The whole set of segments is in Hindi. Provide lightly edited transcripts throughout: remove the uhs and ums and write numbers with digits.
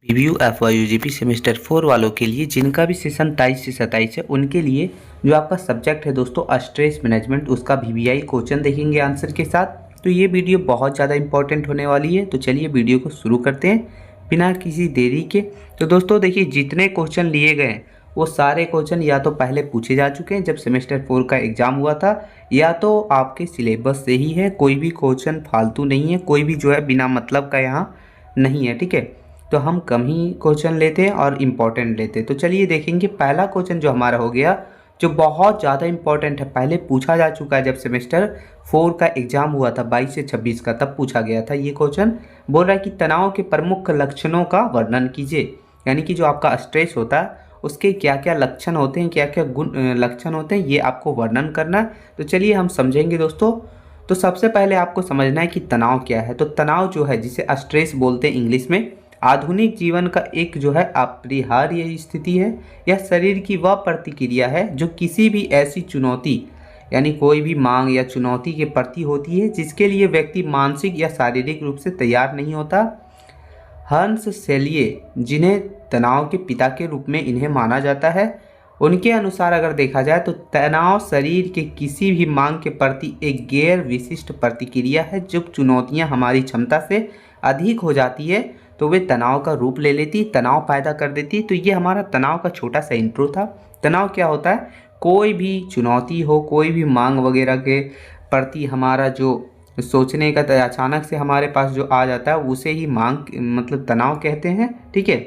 रिव्यू FYUGP सेमेस्टर 4 वालों के लिए जिनका भी सेशन 23 से 27 है उनके लिए जो आपका सब्जेक्ट है दोस्तों स्ट्रेस मैनेजमेंट, उसका VVI क्वेश्चन देखेंगे आंसर के साथ। तो ये वीडियो बहुत ज़्यादा इंपॉर्टेंट होने वाली है। तो चलिए वीडियो को शुरू करते हैं बिना किसी देरी के। तो दोस्तों देखिए, जितने क्वेश्चन लिए गए हैं वो सारे क्वेश्चन या तो पहले पूछे जा चुके हैं जब सेमेस्टर 4 का एग्ज़ाम हुआ था, या तो आपके सिलेबस से ही है। कोई भी क्वेश्चन फालतू नहीं है, कोई भी जो है बिना मतलब का यहाँ नहीं है, ठीक है। तो हम कम ही क्वेश्चन लेते हैं और इम्पॉर्टेंट लेते हैं। तो चलिए देखेंगे पहला क्वेश्चन जो हमारा हो गया, जो बहुत ज़्यादा इम्पॉर्टेंट है, पहले पूछा जा चुका है जब सेमेस्टर 4 का एग्ज़ाम हुआ था 22 से 26 का, तब पूछा गया था। ये क्वेश्चन बोल रहा है कि तनाव के प्रमुख लक्षणों का वर्णन कीजिए, यानी कि जो आपका स्ट्रेस होता है उसके क्या क्या लक्षण होते हैं, क्या क्या गुण लक्षण होते हैं, ये आपको वर्णन करना है। तो चलिए हम समझेंगे दोस्तों। तो सबसे पहले आपको समझना है कि तनाव क्या है। तो तनाव जो है, जिसे स्ट्रेस बोलते हैं इंग्लिश में, आधुनिक जीवन का एक जो है अपरिहार्य स्थिति है। यह शरीर की वह प्रतिक्रिया है जो किसी भी ऐसी चुनौती, यानी कोई भी मांग या चुनौती के प्रति होती है जिसके लिए व्यक्ति मानसिक या शारीरिक रूप से तैयार नहीं होता। हंस सेलिये, जिन्हें तनाव के पिता के रूप में इन्हें माना जाता है, उनके अनुसार अगर देखा जाए तो तनाव शरीर के किसी भी मांग के प्रति एक गैर विशिष्ट प्रतिक्रिया है। जब चुनौतियां हमारी क्षमता से अधिक हो जाती है तो वे तनाव का रूप ले लेती, तनाव पैदा कर देती। तो ये हमारा तनाव का छोटा सा इंट्रो था। तनाव क्या होता है? कोई भी चुनौती हो, कोई भी मांग वगैरह के प्रति हमारा जो सोचने का अचानक से हमारे पास जो आ जाता है उसे ही मांग मतलब तनाव कहते हैं, ठीक है।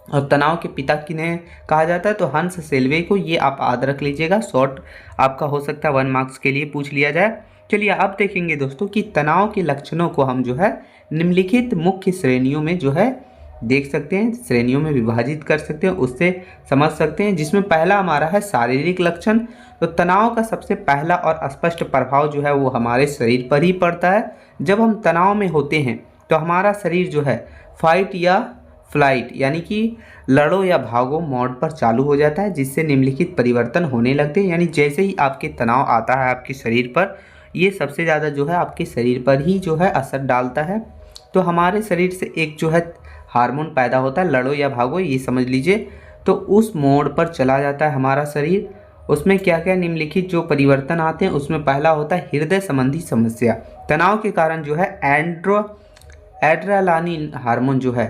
और तनाव के पिता किन्हें कहा जाता है? तो हंस सेल्वे को। ये आप याद रख लीजिएगा, शॉर्ट आपका हो सकता है 1 मार्क्स के लिए पूछ लिया जाए। चलिए अब देखेंगे दोस्तों कि तनाव के लक्षणों को हम जो है निम्नलिखित मुख्य श्रेणियों में जो है देख सकते हैं, श्रेणियों में विभाजित कर सकते हैं, उससे समझ सकते हैं। जिसमें पहला हमारा है शारीरिक लक्षण। तो तनाव का सबसे पहला और स्पष्ट प्रभाव जो है वो हमारे शरीर पर ही पड़ता है। जब हम तनाव में होते हैं तो हमारा शरीर जो है फाइट या फ्लाइट, यानी कि लड़ो या भागो मोड पर चालू हो जाता है, जिससे निम्नलिखित परिवर्तन होने लगते हैं। यानी जैसे ही आपके तनाव आता है आपके शरीर पर, ये सबसे ज़्यादा जो है आपके शरीर पर ही जो है असर डालता है। तो हमारे शरीर से एक जो है हार्मोन पैदा होता है, लड़ो या भागो, ये समझ लीजिए। तो उस मोड पर चला जाता है हमारा शरीर। उसमें क्या क्या निम्नलिखित जो परिवर्तन आते हैं, उसमें पहला होता है हृदय संबंधी समस्या। तनाव के कारण जो है एड्रेनालिन हार्मोन जो है,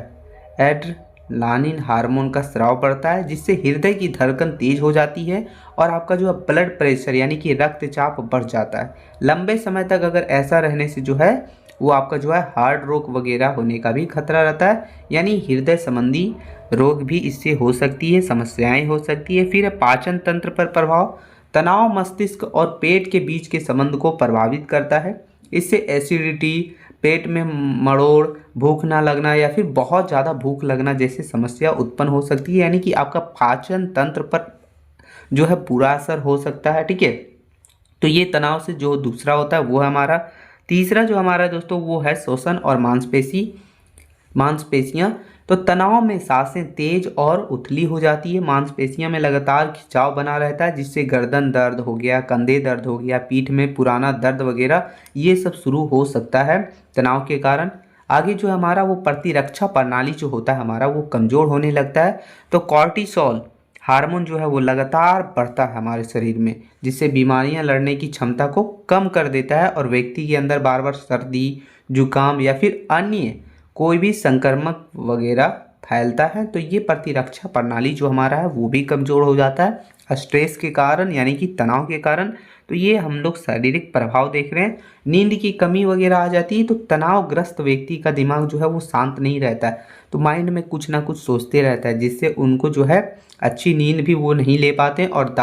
एड्रेनालिन हार्मोन का स्राव बढ़ता है, जिससे हृदय की धड़कन तेज हो जाती है और आपका जो है ब्लड प्रेशर यानी कि रक्तचाप बढ़ जाता है। लंबे समय तक अगर ऐसा रहने से जो है वो आपका जो है हार्ट रोग वगैरह होने का भी खतरा रहता है, यानी हृदय संबंधी रोग भी इससे हो सकती है, समस्याएं हो सकती है। फिर पाचन तंत्र पर प्रभाव। तनाव मस्तिष्क और पेट के बीच के संबंध को प्रभावित करता है। इससे एसिडिटी, पेट में मरोड़, भूख ना लगना या फिर बहुत ज़्यादा भूख लगना जैसी समस्या उत्पन्न हो सकती है, यानी कि आपका पाचन तंत्र पर जो है बुरा असर हो सकता है, ठीक है। तो ये तनाव से जो दूसरा होता है वो है हमारा। तीसरा जो हमारा दोस्तों वो है श्वसन और मांसपेशियां। तो तनाव में सांसें तेज और उथली हो जाती है, मांसपेशियां में लगातार खिंचाव बना रहता है, जिससे गर्दन दर्द हो गया, कंधे दर्द हो गया, पीठ में पुराना दर्द वगैरह ये सब शुरू हो सकता है तनाव के कारण। आगे जो हमारा वो प्रतिरक्षा प्रणाली जो होता है हमारा वो कमज़ोर होने लगता है। तो कॉर्टिसोल हार्मोन जो है वो लगातार बढ़ता है हमारे शरीर में, जिससे बीमारियां लड़ने की क्षमता को कम कर देता है और व्यक्ति के अंदर बार बार सर्दी, जुकाम या फिर अन्य कोई भी संक्रमक वगैरह फैलता है। तो ये प्रतिरक्षा प्रणाली जो हमारा है वो भी कमज़ोर हो जाता है स्ट्रेस के कारण, यानी कि तनाव के कारण। तो ये हम लोग शारीरिक प्रभाव देख रहे हैं। नींद की कमी वगैरह आ जाती है। तो तनावग्रस्त व्यक्ति का दिमाग जो है वो शांत नहीं रहता है, तो माइंड में कुछ ना कुछ सोचते रहता है, जिससे उनको जो है अच्छी नींद भी वो नहीं ले पाते और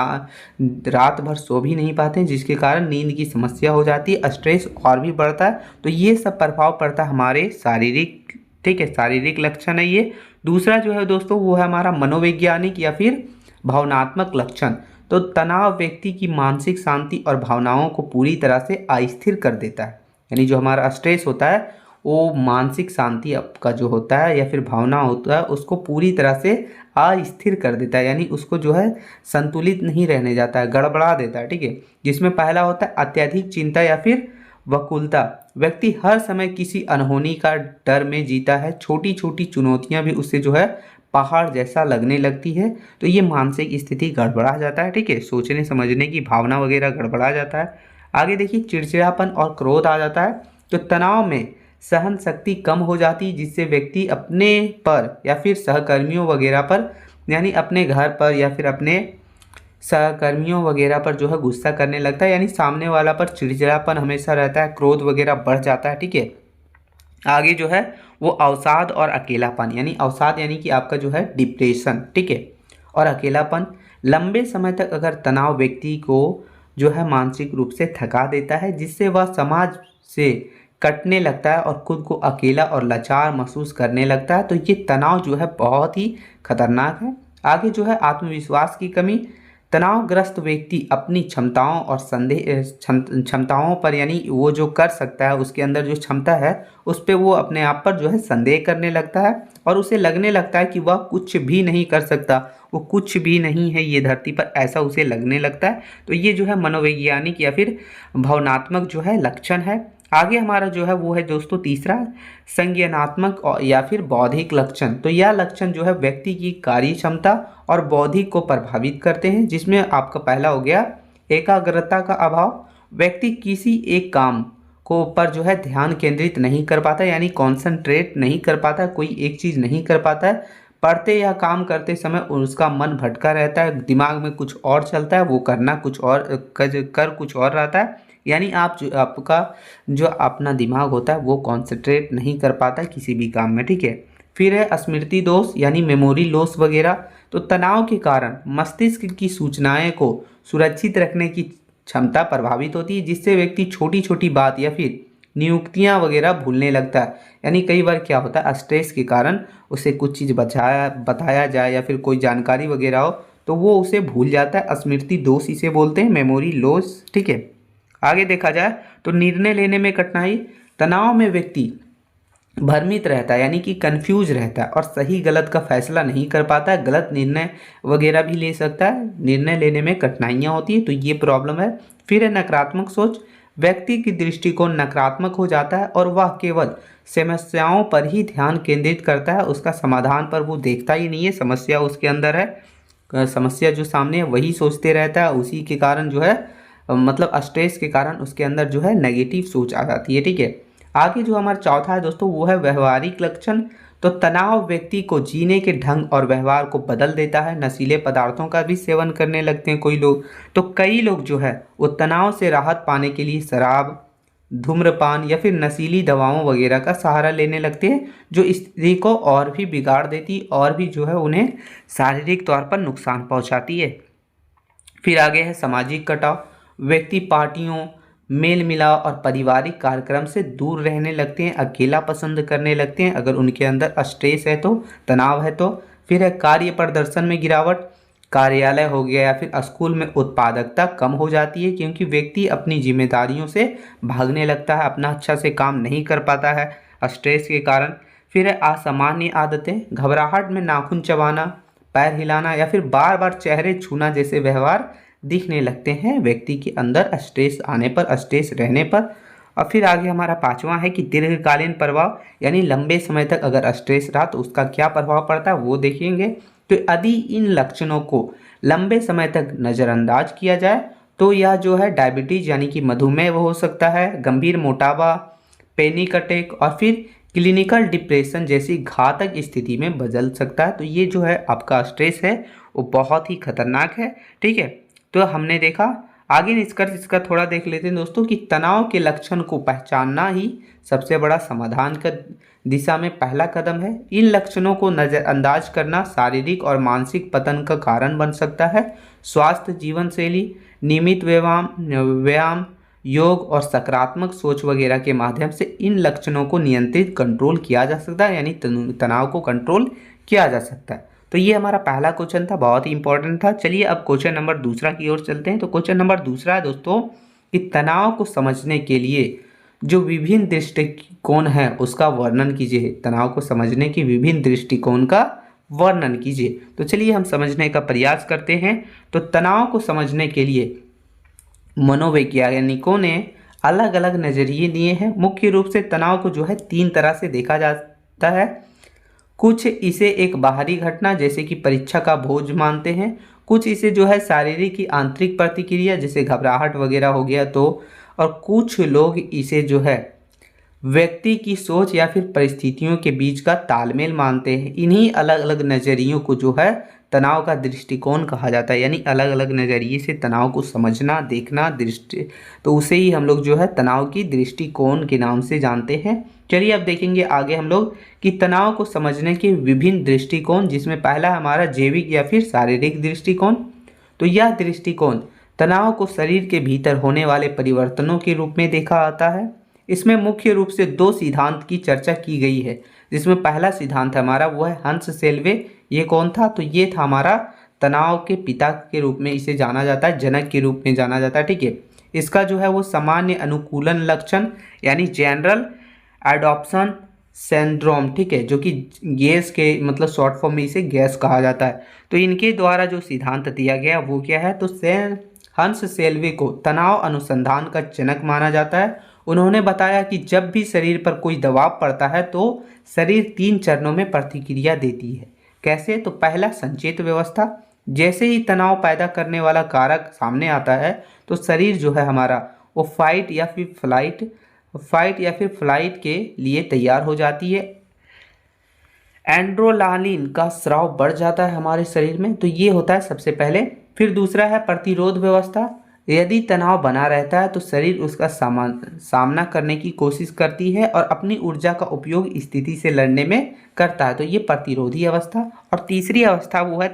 रात भर सो भी नहीं पाते, जिसके कारण नींद की समस्या हो जाती है, स्ट्रेस और भी बढ़ता है। तो ये सब प्रभाव पड़ता है हमारे शारीरिक, ठीक है, शारीरिक लक्षण है ये। दूसरा जो है दोस्तों वो है हमारा मनोवैज्ञानिक या फिर भावनात्मक लक्षण। तो तनाव व्यक्ति की मानसिक शांति और भावनाओं को पूरी तरह से अस्थिर कर देता है, यानी जो हमारा स्ट्रेस होता है वो मानसिक शांति आपका जो होता है या फिर भावना होता है उसको पूरी तरह से अस्थिर कर देता है, यानी उसको जो है संतुलित नहीं रहने जाता है, गड़बड़ा देता है, ठीक है। जिसमें पहला होता है अत्यधिक चिंता या फिर व्याकुलता, व्यक्ति हर समय किसी अनहोनी का डर में जीता है, छोटी छोटी चुनौतियां भी उसे जो है पहाड़ जैसा लगने लगती है। तो ये मानसिक स्थिति गड़बड़ा जाता है, ठीक है, सोचने समझने की भावना वगैरह गड़बड़ा जाता है। आगे देखिए चिड़चिड़ापन और क्रोध आ जाता है। तो तनाव में सहन शक्ति कम हो जाती है, जिससे व्यक्ति अपने पर या फिर सहकर्मियों वगैरह पर, यानी अपने घर पर या फिर अपने सहकर्मियों वगैरह पर जो है गुस्सा करने लगता है, यानी सामने वाला पर चिड़चिड़ापन हमेशा रहता है, क्रोध वगैरह बढ़ जाता है, ठीक है। आगे जो है वो अवसाद और अकेलापन, यानी अवसाद यानी कि आपका जो है डिप्रेशन, ठीक है, और अकेलापन। लंबे समय तक अगर तनाव व्यक्ति को जो है मानसिक रूप से थका देता है, जिससे वह समाज से कटने लगता है और खुद को अकेला और लाचार महसूस करने लगता है। तो ये तनाव जो है बहुत ही खतरनाक है। आगे जो है आत्मविश्वास की कमी, तनावग्रस्त व्यक्ति अपनी क्षमताओं और क्षमताओं पर, यानी वो जो कर सकता है उसके अंदर जो क्षमता है उस पर वो अपने आप पर जो है संदेह करने लगता है और उसे लगने लगता है कि वह कुछ भी नहीं कर सकता, वो कुछ भी नहीं है ये धरती पर, ऐसा उसे लगने लगता है। तो ये जो है मनोवैज्ञानिक या फिर भावनात्मक जो है लक्षण है। आगे हमारा जो है वो है दोस्तों तीसरा संज्ञानात्मक या फिर बौद्धिक लक्षण। तो यह लक्षण जो है व्यक्ति की कार्य क्षमता और बौद्धिक को प्रभावित करते हैं, जिसमें आपका पहला हो गया एकाग्रता का अभाव, व्यक्ति किसी एक काम को पर जो है ध्यान केंद्रित नहीं कर पाता, यानी कॉन्सेंट्रेट नहीं कर पाता, कोई एक चीज़ नहीं कर पाता है। पढ़ते या काम करते समय उसका मन भटका रहता है, दिमाग में कुछ और चलता है, वो करना कुछ और कर कुछ और रहता है, यानी आपका जो अपना दिमाग होता है वो कॉन्सेंट्रेट नहीं कर पाता है किसी भी काम में, ठीक है। फिर है स्मृति दोष यानी मेमोरी लॉस वगैरह। तो तनाव के कारण मस्तिष्क की सूचनाएं को सुरक्षित रखने की क्षमता प्रभावित होती है, जिससे व्यक्ति छोटी छोटी बात या फिर नियुक्तियां वगैरह भूलने लगता है। यानी कई बार क्या होता है स्ट्रेस के कारण उसे कुछ चीज़ बताया जाए या फिर कोई जानकारी वगैरह हो तो वो उसे भूल जाता है, स्मृति दोष इसे बोलते हैं, मेमोरी लॉस, ठीक है। आगे देखा जाए तो निर्णय लेने में कठिनाई, तनाव में व्यक्ति भ्रमित रहता है, यानी कि कंफ्यूज रहता है और सही गलत का फैसला नहीं कर पाता है, गलत निर्णय वगैरह भी ले सकता है, निर्णय लेने में कठिनाइयाँ होती है, तो ये प्रॉब्लम है। फिर है नकारात्मक सोच, व्यक्ति की दृष्टिकोण नकारात्मक हो जाता है और वह केवल समस्याओं पर ही ध्यान केंद्रित करता है, उसका समाधान पर वो देखता ही नहीं है, समस्या उसके अंदर है, समस्या जो सामने है वही सोचते रहता है, उसी के कारण जो है मतलब स्ट्रेस के कारण उसके अंदर जो है नेगेटिव सोच आ जाती है, ठीक है। आगे जो हमारा चौथा है दोस्तों वो है व्यवहारिक लक्षण। तो तनाव व्यक्ति को जीने के ढंग और व्यवहार को बदल देता है, नशीले पदार्थों का भी सेवन करने लगते हैं कोई लोग। तो कई लोग जो है वो तनाव से राहत पाने के लिए शराब, धूम्रपान या फिर नशीली दवाओं वगैरह का सहारा लेने लगते हैं, जो स्थिति को और भी बिगाड़ देती और भी जो है उन्हें शारीरिक तौर पर नुकसान पहुंचाती है। फिर आगे है सामाजिक कटाव, व्यक्ति पार्टियों, मेल मिलाप और पारिवारिक कार्यक्रम से दूर रहने लगते हैं, अकेला पसंद करने लगते हैं अगर उनके अंदर स्ट्रेस है तो, तनाव है तो। फिर है कार्य प्रदर्शन में गिरावट, कार्यालय हो गया या फिर स्कूल में उत्पादकता कम हो जाती है, क्योंकि व्यक्ति अपनी जिम्मेदारियों से भागने लगता है, अपना अच्छा से काम नहीं कर पाता है स्ट्रेस के कारण। फिर है असामान्य आदतें, घबराहट में नाखून चबाना, पैर हिलाना या फिर बार बार चेहरे छूना जैसे व्यवहार दिखने लगते हैं व्यक्ति के अंदर स्ट्रेस आने पर, स्ट्रेस रहने पर। और फिर आगे हमारा पांचवा है कि दीर्घकालीन प्रभाव, यानी लंबे समय तक अगर स्ट्रेस रहा तो उसका क्या प्रभाव पड़ता है वो देखेंगे। तो यदि इन लक्षणों को लंबे समय तक नज़रअंदाज किया जाए तो यह जो है डायबिटीज यानी कि मधुमेह हो सकता है, गंभीर मोटापा, पैनिक अटैक और फिर क्लिनिकल डिप्रेशन जैसी घातक स्थिति में बदल सकता है। तो ये जो है आपका स्ट्रेस है वो बहुत ही खतरनाक है, ठीक है। तो हमने देखा, आगे निष्कर्ष इसका थोड़ा देख लेते हैं दोस्तों कि तनाव के लक्षण को पहचानना ही सबसे बड़ा समाधान का दिशा में पहला कदम है। इन लक्षणों को नज़रअंदाज करना शारीरिक और मानसिक पतन का कारण बन सकता है। स्वास्थ्य जीवन शैली, नियमित व्यायाम, योग और सकारात्मक सोच वगैरह के माध्यम से इन लक्षणों को नियंत्रित कंट्रोल किया जा सकता है, यानी तनाव को कंट्रोल किया जा सकता है। तो ये हमारा पहला क्वेश्चन था, बहुत ही इंपॉर्टेंट था। चलिए अब क्वेश्चन नंबर दूसरा की ओर चलते हैं। तो क्वेश्चन नंबर दूसरा है दोस्तों कि तनाव को समझने के लिए जो विभिन्न दृष्टिकोण है उसका वर्णन कीजिए। तनाव को समझने की विभिन्न दृष्टिकोण का वर्णन कीजिए। तो चलिए हम समझने का प्रयास करते हैं। तो तनाव को समझने के लिए मनोवैज्ञानिकों ने अलग अलग नज़रिए दिए हैं। मुख्य रूप से तनाव को जो है 3 तरह से देखा जाता है। कुछ इसे एक बाहरी घटना जैसे कि परीक्षा का बोझ मानते हैं, कुछ इसे जो है शारीरिक की आंतरिक प्रतिक्रिया जैसे घबराहट वगैरह हो गया तो, और कुछ लोग इसे जो है व्यक्ति की सोच या फिर परिस्थितियों के बीच का तालमेल मानते हैं। इन्हीं अलग अलग नज़रियों को जो है तनाव का दृष्टिकोण कहा जाता है, यानी अलग अलग नज़रिए से तनाव को समझना, देखना, दृष्टि, तो उसे ही हम लोग जो है तनाव की दृष्टिकोण के नाम से जानते हैं। चलिए अब देखेंगे आगे हम लोग कि तनाव को समझने के विभिन्न दृष्टिकोण, जिसमें पहला हमारा जैविक या फिर शारीरिक दृष्टिकोण। तो यह दृष्टिकोण तनाव को शरीर के भीतर होने वाले परिवर्तनों के रूप में देखा आता है। इसमें मुख्य रूप से 2 सिद्धांत की चर्चा की गई है, जिसमें पहला सिद्धांत हमारा वो है हंस सेल्वे। ये कौन था? तो ये था हमारा तनाव के पिता के रूप में इसे जाना जाता है, जनक के रूप में जाना जाता है, ठीक है। इसका जो है वो सामान्य अनुकूलन लक्षण यानी जनरल एडॉप्शन सिंड्रोम, ठीक है, जो कि गैस के मतलब शॉर्ट फॉर्म में इसे गैस कहा जाता है। तो इनके द्वारा जो सिद्धांत दिया गया वो क्या है? तो हंस सेल्वे को तनाव अनुसंधान का जनक माना जाता है। उन्होंने बताया कि जब भी शरीर पर कोई दबाव पड़ता है तो शरीर 3 चरणों में प्रतिक्रिया देती है। कैसे? तो पहला संचेत व्यवस्था, जैसे ही तनाव पैदा करने वाला कारक सामने आता है तो शरीर जो है हमारा वो फाइट या फिर फ्लाइट के लिए तैयार हो जाती है। एंड्रोलानिन का स्राव बढ़ जाता है हमारे शरीर में, तो ये होता है सबसे पहले। फिर दूसरा है प्रतिरोध व्यवस्था। यदि तनाव बना रहता है तो शरीर उसका सामना करने की कोशिश करती है और अपनी ऊर्जा का उपयोग स्थिति से लड़ने में करता है, तो ये प्रतिरोधी अवस्था। और तीसरी अवस्था वो है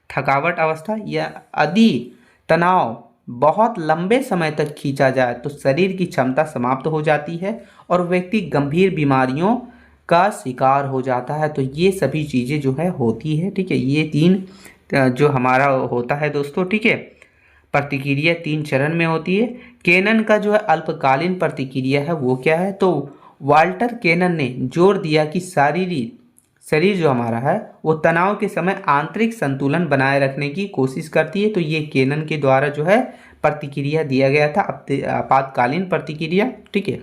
थकावट अवस्था। या यदि तनाव बहुत लंबे समय तक खींचा जाए तो शरीर की क्षमता समाप्त हो जाती है और व्यक्ति गंभीर बीमारियों का शिकार हो जाता है। तो ये सभी चीज़ें जो है होती है, ठीक है। ये 3 जो हमारा होता है दोस्तों, ठीक है, प्रतिक्रिया 3 चरण में होती है। केनन का जो है अल्पकालीन प्रतिक्रिया है वो क्या है? तो वाल्टर केनन ने जोर दिया कि शरीर जो हमारा है वो तनाव के समय आंतरिक संतुलन बनाए रखने की कोशिश करती है। तो ये केनन के द्वारा जो है प्रतिक्रिया दिया गया था, आपातकालीन प्रतिक्रिया, ठीक है।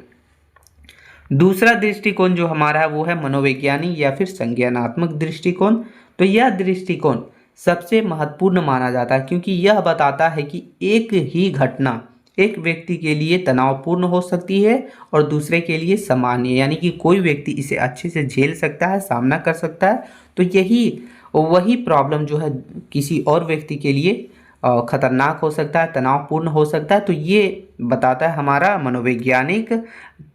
दूसरा दृष्टिकोण जो हमारा है वो है मनोवैज्ञानिक या फिर संज्ञानात्मक दृष्टिकोण। तो यह दृष्टिकोण सबसे महत्वपूर्ण माना जाता है क्योंकि यह बताता है कि एक ही घटना एक व्यक्ति के लिए तनावपूर्ण हो सकती है और दूसरे के लिए सामान्य, यानी कि कोई व्यक्ति इसे अच्छे से झेल सकता है, सामना कर सकता है, तो वही प्रॉब्लम जो है किसी और व्यक्ति के लिए खतरनाक हो सकता है, तनावपूर्ण हो सकता है। तो ये बताता है हमारा मनोवैज्ञानिक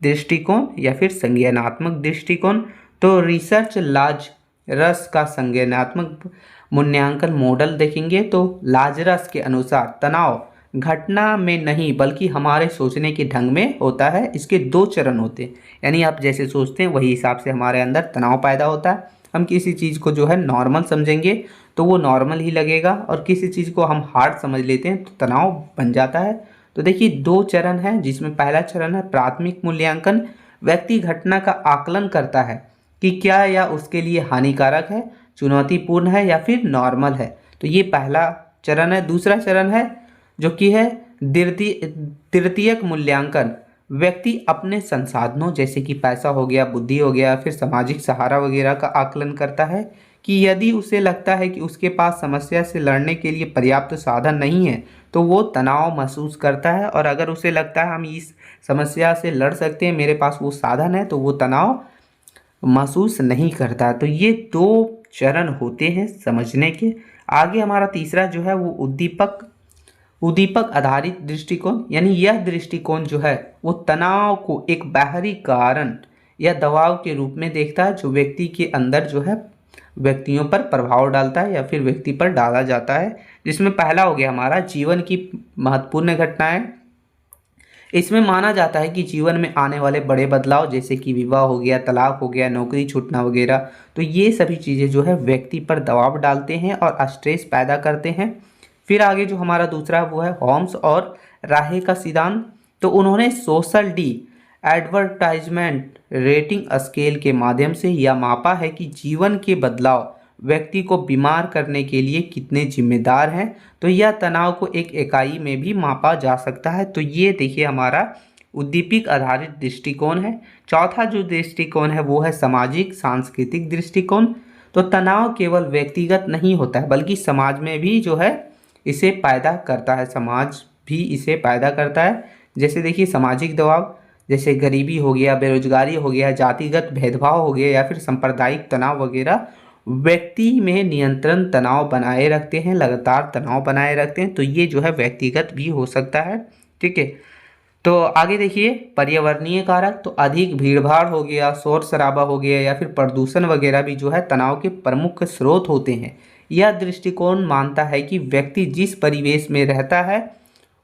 दृष्टिकोण या फिर संज्ञानात्मक दृष्टिकोण। तो रिसर्च लाजरस का संज्ञानात्मक मूल्यांकन मॉडल देखेंगे तो लाजरस के अनुसार तनाव घटना में नहीं बल्कि हमारे सोचने के ढंग में होता है। इसके 2 चरण होते हैं, यानी आप जैसे सोचते हैं वही हिसाब से हमारे अंदर तनाव पैदा होता है। हम किसी चीज़ को जो है नॉर्मल समझेंगे तो वो नॉर्मल ही लगेगा, और किसी चीज़ को हम हार्ड समझ लेते हैं तो तनाव बन जाता है। तो देखिए 2 चरण हैं, जिसमें पहला चरण है प्राथमिक मूल्यांकन। व्यक्ति घटना का आकलन करता है कि क्या यह उसके लिए हानिकारक है, चुनौतीपूर्ण है या फिर नॉर्मल है। तो ये पहला चरण है। दूसरा चरण है जो कि है तृतीयक मूल्यांकन। व्यक्ति अपने संसाधनों जैसे कि पैसा हो गया, बुद्धि हो गया, फिर सामाजिक सहारा वगैरह का आकलन करता है कि यदि उसे लगता है कि उसके पास समस्या से लड़ने के लिए पर्याप्त साधन नहीं है तो वो तनाव महसूस करता है, और अगर उसे लगता है हम इस समस्या से लड़ सकते हैं, मेरे पास वो साधन है, तो वो तनाव महसूस नहीं करता। तो ये 2 चरण होते हैं समझने के। आगे हमारा तीसरा जो है वो उद्दीपक आधारित दृष्टिकोण, यानी यह दृष्टिकोण जो है वो तनाव को एक बाहरी कारण या दबाव के रूप में देखता है जो व्यक्ति के अंदर जो है व्यक्तियों पर प्रभाव डालता है या फिर व्यक्ति पर डाला जाता है। जिसमें पहला हो गया हमारा जीवन की महत्वपूर्ण घटनाएं। इसमें माना जाता है कि जीवन में आने वाले बड़े बदलाव जैसे कि विवाह हो गया, तलाक हो गया, नौकरी छूटना वगैरह, तो ये सभी चीज़ें जो है व्यक्ति पर दबाव डालते हैं और स्ट्रेस पैदा करते हैं। फिर आगे जो हमारा दूसरा वो है होम्स और राहे का सिद्धांत। तो उन्होंने सोशल एडवर्टाइजमेंट रेटिंग स्केल के माध्यम से यह मापा है कि जीवन के बदलाव व्यक्ति को बीमार करने के लिए कितने जिम्मेदार हैं। तो यह तनाव को एक इकाई में भी मापा जा सकता है। तो ये देखिए हमारा उद्दीपक आधारित दृष्टिकोण है। चौथा जो दृष्टिकोण है वो है सामाजिक सांस्कृतिक दृष्टिकोण। तो तनाव केवल व्यक्तिगत नहीं होता है बल्कि समाज में भी जो है इसे पैदा करता है, समाज भी इसे पैदा करता है। जैसे देखिए सामाजिक दबाव, जैसे गरीबी हो गया, बेरोजगारी हो गया, जातिगत भेदभाव हो गया या फिर सांप्रदायिक तनाव वगैरह व्यक्ति में नियंत्रण तनाव बनाए रखते हैं, लगातार तनाव बनाए रखते हैं। तो ये जो है व्यक्तिगत भी हो सकता है। ठीक है, तो आगे देखिए पर्यावरणीय कारक। तो अधिक भीड़भाड़ हो गया, शोर शराबा हो गया या फिर प्रदूषण वगैरह भी जो है तनाव के प्रमुख स्रोत होते हैं। यह दृष्टिकोण मानता है कि व्यक्ति जिस परिवेश में रहता है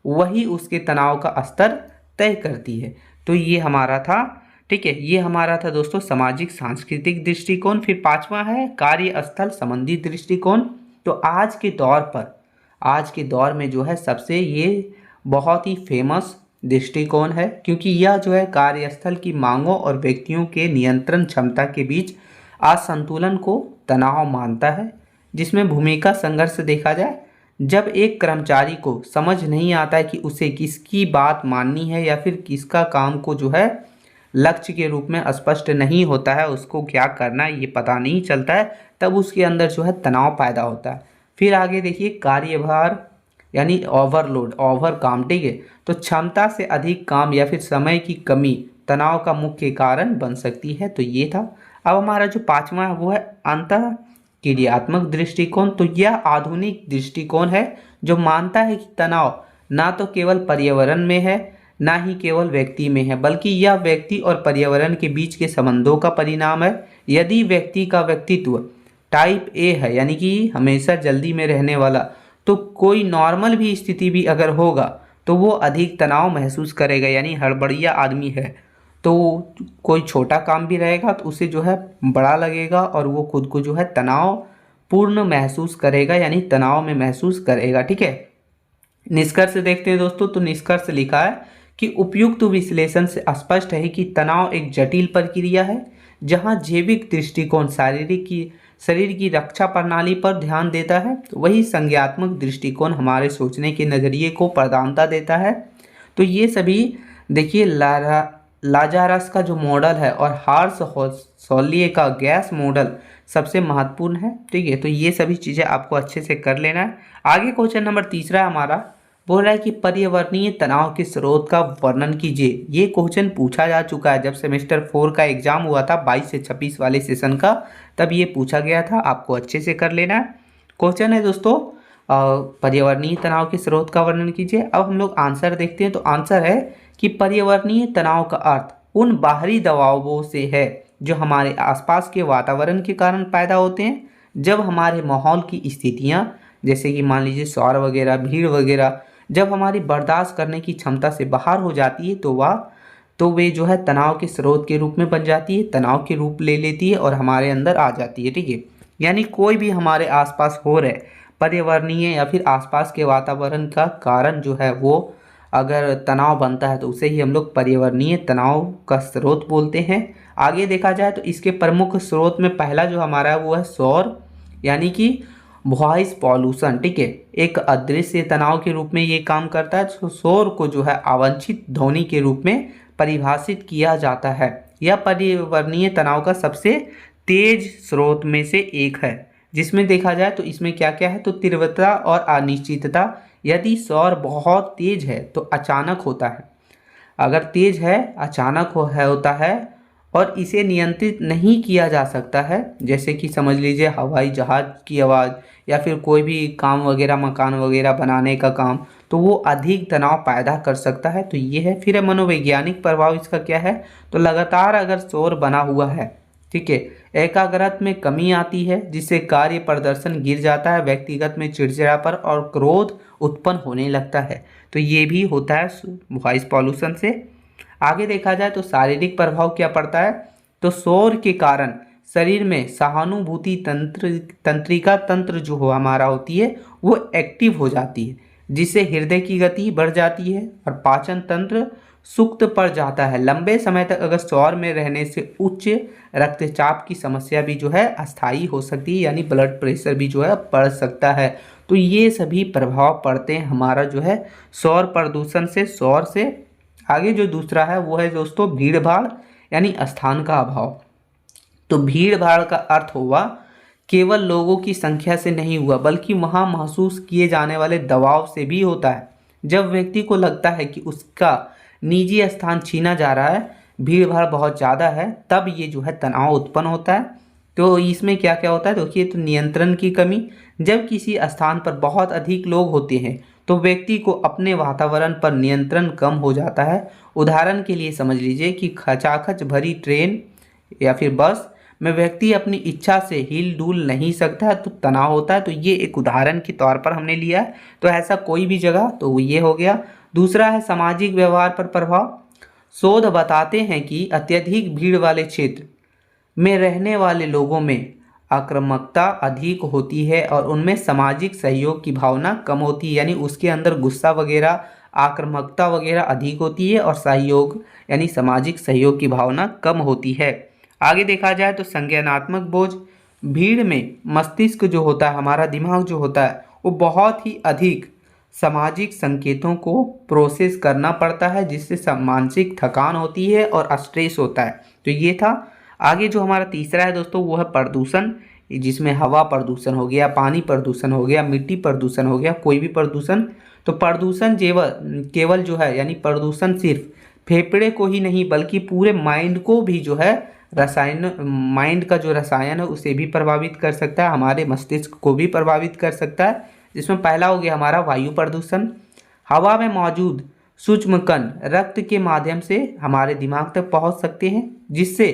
वही उसके तनाव का स्तर तय करती है। तो ये हमारा था, ठीक है, ये हमारा था दोस्तों सामाजिक सांस्कृतिक दृष्टिकोण। फिर पांचवा है कार्यस्थल संबंधी दृष्टिकोण। तो आज के दौर में जो है सबसे ये बहुत ही फेमस दृष्टिकोण है, क्योंकि यह जो है कार्यस्थल की मांगों और व्यक्तियों के नियंत्रण क्षमता के बीच असंतुलन को तनाव मानता है, जिसमें भूमिका संघर्ष देखा जाए। जब एक कर्मचारी को समझ नहीं आता है कि उसे किसकी बात माननी है या फिर किसका काम को जो है लक्ष्य के रूप में स्पष्ट नहीं होता है, उसको क्या करना है ये पता नहीं चलता है, तब उसके अंदर जो है तनाव पैदा होता है। फिर आगे देखिए कार्यभार यानी ओवरलोड, ओवर काम, ठीक है। तो क्षमता से अधिक काम या फिर समय की कमी तनाव का मुख्य कारण बन सकती है। तो ये था। अब हमारा जो पांचवा है वो है अंतः क्रियात्मक दृष्टिकोण। तो यह आधुनिक दृष्टिकोण है जो मानता है कि तनाव ना तो केवल पर्यावरण में है ना ही केवल व्यक्ति में है, बल्कि यह व्यक्ति और पर्यावरण के बीच के संबंधों का परिणाम है। यदि व्यक्ति का व्यक्तित्व टाइप ए है यानी कि हमेशा जल्दी में रहने वाला, तो कोई नॉर्मल भी स्थिति भी अगर होगा तो वो अधिक तनाव महसूस करेगा। यानी हड़बड़िया आदमी है तो कोई छोटा काम भी रहेगा तो उसे जो है बड़ा लगेगा और वो खुद को जो है तनाव पूर्ण महसूस करेगा, यानी तनाव में महसूस करेगा। ठीक है, निष्कर्ष देखते हैं दोस्तों। तो निष्कर्ष लिखा है कि उपयुक्त विश्लेषण से स्पष्ट है कि तनाव एक जटिल प्रक्रिया है जहां जैविक दृष्टिकोण शरीर की रक्षा प्रणाली पर ध्यान देता है, वही संज्ञात्मक दृष्टिकोण हमारे सोचने के नज़रिए को प्रधानता देता है। तो ये सभी देखिए लाजारस का जो मॉडल है और हार्ट्सहोल्ये का गैस मॉडल सबसे महत्वपूर्ण है। ठीक है, तो ये सभी चीज़ें आपको अच्छे से कर लेना है। आगे क्वेश्चन नंबर तीसरा हमारा बोल रहा है कि पर्यावरणीय तनाव के स्रोत का वर्णन कीजिए। ये क्वेश्चन पूछा जा चुका है जब सेमेस्टर 4 का एग्जाम हुआ था 22 से 26 वाले सेशन का, तब ये पूछा गया था। आपको अच्छे से कर लेना है। क्वेश्चन है दोस्तों पर्यावरणीय तनाव के स्रोत का वर्णन कीजिए। अब हम लोग आंसर देखते हैं। तो आंसर है कि पर्यावरणीय तनाव का अर्थ उन बाहरी दबावों से है जो हमारे आसपास के वातावरण के कारण पैदा होते हैं। जब हमारे माहौल की स्थितियाँ जैसे कि मान लीजिए शोर वगैरह, भीड़ वगैरह जब हमारी बर्दाश्त करने की क्षमता से बाहर हो जाती है तो वे जो है तनाव के स्रोत के रूप में बन जाती है, तनाव के रूप ले लेती है और हमारे अंदर आ जाती है। ठीक है, यानी कोई भी हमारे आसपास हो रहे पर्यावरणीय या फिर आसपास के वातावरण का कारण जो है वो अगर तनाव बनता है तो उसे ही हम लोग पर्यावरणीय तनाव का स्रोत बोलते हैं। आगे देखा जाए तो इसके प्रमुख स्रोत में पहला जो हमारा है वो है शोर यानी कि वॉइस पॉल्यूशन। ठीक है, एक अदृश्य तनाव के रूप में ये काम करता है। तो शोर को जो है अवांछित ध्वनि के रूप में परिभाषित किया जाता है। यह पर्यावरणीय तनाव का सबसे तेज स्रोत में से एक है, जिसमें देखा जाए तो इसमें क्या क्या है तो तीव्रता और अनिश्चितता। यदि शोर बहुत तेज है तो अचानक होता है, अगर तेज है अचानक होता है और इसे नियंत्रित नहीं किया जा सकता है। जैसे कि समझ लीजिए हवाई जहाज़ की आवाज़ या फिर कोई भी काम वगैरह, मकान वगैरह बनाने का काम, तो वो अधिक तनाव पैदा कर सकता है। तो ये है। फिर मनोवैज्ञानिक प्रभाव इसका क्या है तो लगातार अगर शोर बना हुआ है, ठीक है, एकाग्रता में कमी आती है जिससे कार्य प्रदर्शन गिर जाता है, व्यक्तिगत में चिड़चिड़ापन और क्रोध उत्पन्न होने लगता है। तो ये भी होता है वॉइस पॉल्यूशन से। आगे देखा जाए तो शारीरिक प्रभाव क्या पड़ता है तो शोर के कारण शरीर में सहानुभूति तंत्रिका तंत्र जो हो हमारा होती है वो एक्टिव हो जाती है, जिससे हृदय की गति बढ़ जाती है और पाचन तंत्र सुक्त पड़ जाता है। लंबे समय तक अगर शौर में रहने से उच्च रक्तचाप की समस्या भी जो है अस्थायी हो सकती है, यानी ब्लड प्रेशर भी जो है बढ़ सकता है। तो ये सभी प्रभाव पड़ते हैं हमारा जो है शौर प्रदूषण से, शौर से। आगे जो दूसरा है वो है दोस्तों भीड़ भाड़ यानी स्थान का अभाव। तो भीड़ भाड़ का अर्थ हुआ केवल लोगों की संख्या से नहीं हुआ, बल्कि वहाँ महसूस किए जाने वाले दबाव से भी होता है। जब व्यक्ति को लगता है कि उसका निजी स्थान छीना जा रहा है, भीड़ भाड़ बहुत ज़्यादा है, तब ये जो है तनाव उत्पन्न होता है। तो इसमें क्या क्या होता है देखिए, तो नियंत्रण की कमी। जब किसी स्थान पर बहुत अधिक लोग होते हैं तो व्यक्ति को अपने वातावरण पर नियंत्रण कम हो जाता है। उदाहरण के लिए समझ लीजिए कि खचाखच भरी ट्रेन या फिर बस में व्यक्ति अपनी इच्छा से हिल डुल नहीं सकता है, तो तनाव होता है। तो ये एक उदाहरण के तौर पर हमने लिया है। तो ऐसा कोई भी जगह, तो ये हो गया। दूसरा है सामाजिक व्यवहार पर प्रभाव। शोध बताते हैं कि अत्यधिक भीड़ वाले क्षेत्र में रहने वाले लोगों में आक्रामकता अधिक होती है और उनमें सामाजिक सहयोग की भावना कम होती है, यानी उसके अंदर गुस्सा वगैरह, आक्रामकता वगैरह अधिक होती है और सहयोग यानी सामाजिक सहयोग की भावना कम होती है। आगे देखा जाए तो संज्ञानात्मक बोझ। भीड़ में मस्तिष्क जो होता है, हमारा दिमाग जो होता है, वो बहुत ही अधिक सामाजिक संकेतों को प्रोसेस करना पड़ता है, जिससे मानसिक थकान होती है और स्ट्रेस होता है। तो ये था। आगे जो हमारा तीसरा है दोस्तों वो है प्रदूषण, जिसमें हवा प्रदूषण हो गया, पानी प्रदूषण हो गया, मिट्टी प्रदूषण हो गया, कोई भी प्रदूषण। तो प्रदूषण केवल जो है, यानी प्रदूषण सिर्फ फेफड़े को ही नहीं बल्कि पूरे माइंड को भी जो है माइंड का जो रसायन है उसे भी प्रभावित कर सकता है, हमारे मस्तिष्क को भी प्रभावित कर सकता है। जिसमें पहला हो गया हमारा वायु प्रदूषण। हवा में मौजूद सूक्ष्म कण रक्त के माध्यम से हमारे दिमाग तक पहुंच सकते हैं, जिससे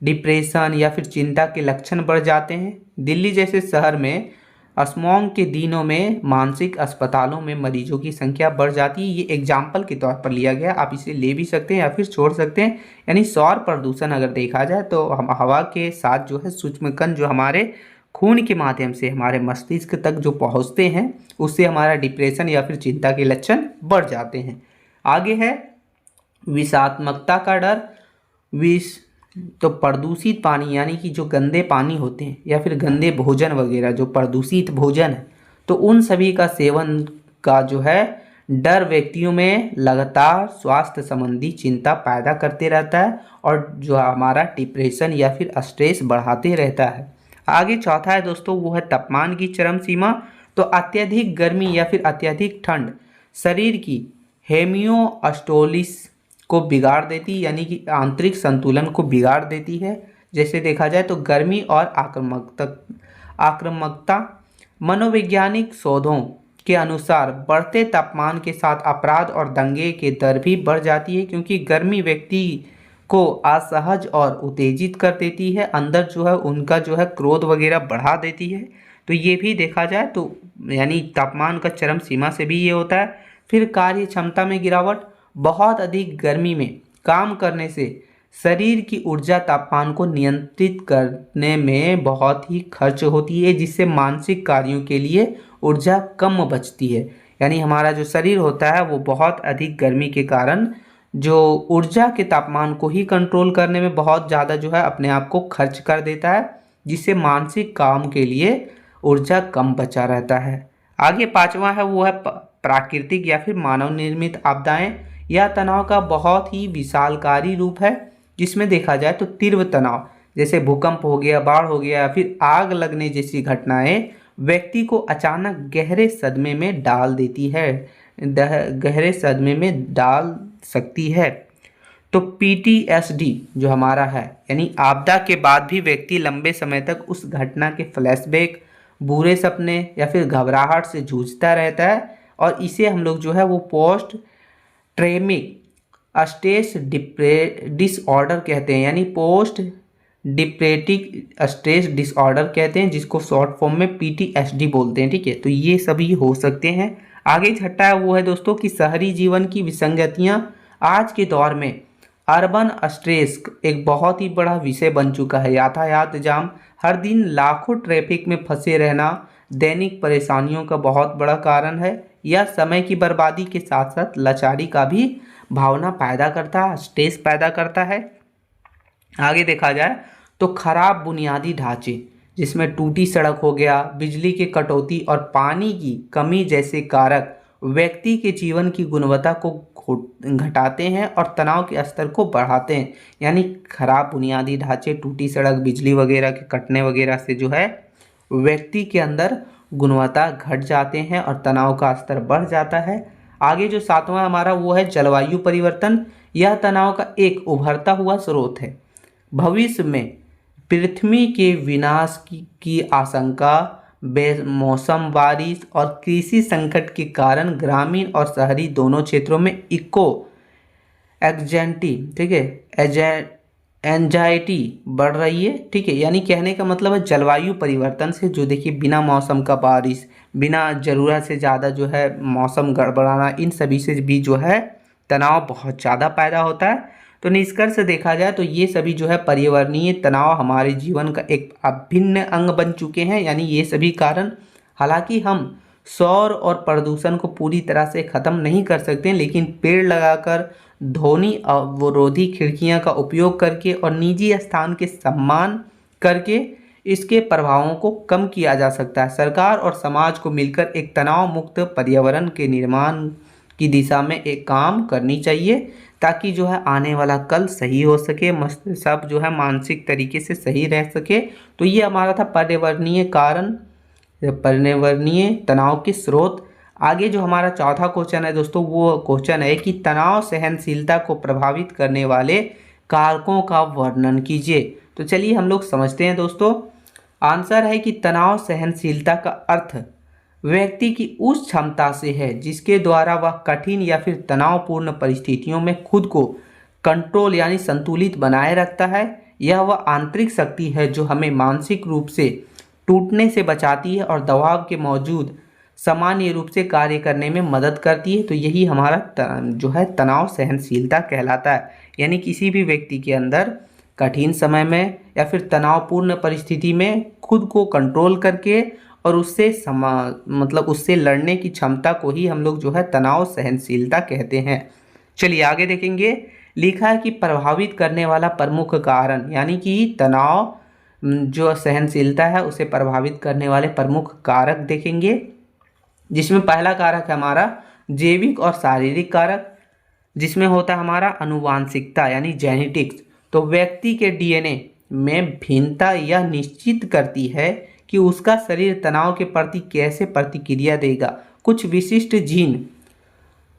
डिप्रेशन या फिर चिंता के लक्षण बढ़ जाते हैं। दिल्ली जैसे शहर में स्मॉग के दिनों में मानसिक अस्पतालों में मरीजों की संख्या बढ़ जाती है। ये एग्जाम्पल के तौर पर लिया गया, आप इसे ले भी सकते हैं या फिर छोड़ सकते हैं। यानी सौर प्रदूषण अगर देखा जाए तो हम हवा के साथ जो है सूक्ष्म कण जो हमारे खून के माध्यम से हमारे मस्तिष्क तक जो पहुंचते हैं, उससे हमारा डिप्रेशन या फिर चिंता के लक्षण बढ़ जाते हैं। आगे है विषात्मकता का डर। विष तो प्रदूषित पानी यानी कि जो गंदे पानी होते हैं या फिर गंदे भोजन वगैरह, जो प्रदूषित भोजन है, तो उन सभी का सेवन का जो है डर व्यक्तियों में लगातार स्वास्थ्य संबंधी चिंता पैदा करते रहता है और जो हमारा डिप्रेशन या फिर स्ट्रेस बढ़ाते रहता है। आगे चौथा है दोस्तों वो है तापमान की चरम सीमा। तो अत्यधिक गर्मी या फिर अत्यधिक ठंड शरीर की हेमियोस्टेसिस को बिगाड़ देती, यानी कि आंतरिक संतुलन को बिगाड़ देती है। जैसे देखा जाए तो गर्मी और आक्रामकता। मनोवैज्ञानिक शोधों के अनुसार बढ़ते तापमान के साथ अपराध और दंगे के दर भी बढ़ जाती है, क्योंकि गर्मी व्यक्ति को असहज और उत्तेजित कर देती है, अंदर जो है उनका जो है क्रोध वगैरह बढ़ा देती है। तो ये भी देखा जाए तो यानी तापमान का चरम सीमा से भी ये होता है। फिर कार्य क्षमता में गिरावट। बहुत अधिक गर्मी में काम करने से शरीर की ऊर्जा तापमान को नियंत्रित करने में बहुत ही खर्च होती है, जिससे मानसिक कार्यों के लिए ऊर्जा कम बचती है। यानी हमारा जो शरीर होता है वो बहुत अधिक गर्मी के कारण जो ऊर्जा के तापमान को ही कंट्रोल करने में बहुत ज़्यादा जो है अपने आप को खर्च कर देता है, जिससे मानसिक काम के लिए ऊर्जा कम बचा रहता है। आगे पांचवा है वो है प्राकृतिक या फिर मानव निर्मित आपदाएं। यह तनाव का बहुत ही विशालकारी रूप है, जिसमें देखा जाए तो तीव्र तनाव जैसे भूकंप हो गया, बाढ़ हो गया या फिर आग लगने जैसी घटनाएं व्यक्ति को अचानक गहरे सदमे में डाल देती है, गहरे सदमे में डाल सकती है। तो PTSD जो हमारा है, यानी आपदा के बाद भी व्यक्ति लंबे समय तक उस घटना के फ्लैशबैक, बुरे सपने या फिर घबराहट से जूझता रहता है, और इसे हम लोग जो है वो पोस्ट ट्रेमिक स्ट्रेस डिसऑर्डर कहते हैं, यानी पोस्ट डिप्रेटिक स्ट्रेस डिसऑर्डर कहते हैं, जिसको शॉर्ट फॉर्म में PTSD बोलते हैं। ठीक है, तो ये सभी हो सकते हैं। आगे छठा है वो है दोस्तों कि शहरी जीवन की विसंगतियां। आज के दौर में अर्बन स्ट्रेस एक बहुत ही बड़ा विषय बन चुका है। यातायात जाम, हर दिन लाखों ट्रैफिक में फंसे रहना दैनिक परेशानियों का बहुत बड़ा कारण है। यह समय की बर्बादी के साथ साथ लाचारी का भी भावना पैदा करता है, स्ट्रेस पैदा करता है। आगे देखा जाए तो खराब बुनियादी ढांचे, जिसमें टूटी सड़क हो गया, बिजली की कटौती और पानी की कमी जैसे कारक व्यक्ति के जीवन की गुणवत्ता को घटाते हैं और तनाव के स्तर को बढ़ाते हैं। यानी खराब बुनियादी ढांचे, टूटी सड़क, बिजली वगैरह के कटने वगैरह से जो है व्यक्ति के अंदर गुणवत्ता घट जाते हैं और तनाव का स्तर बढ़ जाता है। आगे जो सातवां हमारा वो है जलवायु परिवर्तन। यह तनाव का एक उभरता हुआ स्रोत है। भविष्य में पृथ्वी के विनाश की आशंका, बेमौसम बारिश और कृषि संकट के कारण ग्रामीण और शहरी दोनों क्षेत्रों में इको एग्जेंटी, ठीक है, एंजाइटी बढ़ रही है। ठीक है, यानी कहने का मतलब है जलवायु परिवर्तन से जो देखिए बिना मौसम का बारिश, बिना ज़रूरत से ज़्यादा जो है मौसम गड़बड़ाना, इन सभी से भी जो है तनाव बहुत ज़्यादा पैदा होता है। तो निष्कर्ष देखा जाए तो ये सभी जो है पर्यावरणीय तनाव हमारे जीवन का एक अभिन्न अंग बन चुके हैं। यानी ये सभी कारण, हालांकि हम सौर और प्रदूषण को पूरी तरह से ख़त्म नहीं कर सकते, लेकिन पेड़ लगाकर, ध्वनि अवरोधी खिड़कियां का उपयोग करके और निजी स्थान के सम्मान करके इसके प्रभावों को कम किया जा सकता है। सरकार और समाज को मिलकर एक तनाव मुक्त पर्यावरण के निर्माण की दिशा में एक काम करनी चाहिए, ताकि जो है आने वाला कल सही हो सके, सब जो है मानसिक तरीके से सही रह सके। तो ये हमारा था पर्यावरणीय कारण, पर्यावरणीय तनाव के स्रोत। आगे जो हमारा चौथा क्वेश्चन है दोस्तों, वो क्वेश्चन है कि तनाव सहनशीलता को प्रभावित करने वाले कारकों का वर्णन कीजिए। तो चलिए हम लोग समझते हैं दोस्तों। आंसर है कि तनाव सहनशीलता का अर्थ व्यक्ति की उस क्षमता से है जिसके द्वारा वह कठिन या फिर तनावपूर्ण परिस्थितियों में खुद को कंट्रोल यानी संतुलित बनाए रखता है। यह वह आंतरिक शक्ति है जो हमें मानसिक रूप से टूटने से बचाती है और दबाव के मौजूद सामान्य रूप से कार्य करने में मदद करती है। तो यही हमारा जो है तनाव सहनशीलता कहलाता है। यानी किसी भी व्यक्ति के अंदर कठिन समय में या फिर तनावपूर्ण परिस्थिति में खुद को कंट्रोल करके और उससे उससे लड़ने की क्षमता को ही हम लोग जो है तनाव सहनशीलता कहते हैं। चलिए आगे देखेंगे। लिखा है कि प्रभावित करने वाला प्रमुख कारण, यानी कि तनाव जो सहनशीलता है उसे प्रभावित करने वाले प्रमुख कारक देखेंगे, जिसमें पहला कारक है हमारा जैविक और शारीरिक कारक, जिसमें होता है हमारा आनुवांशिकता यानी जेनेटिक्स। तो व्यक्ति के डीएनए में भिन्नता यह निश्चित करती है कि उसका शरीर तनाव के प्रति कैसे प्रतिक्रिया देगा। कुछ विशिष्ट जीन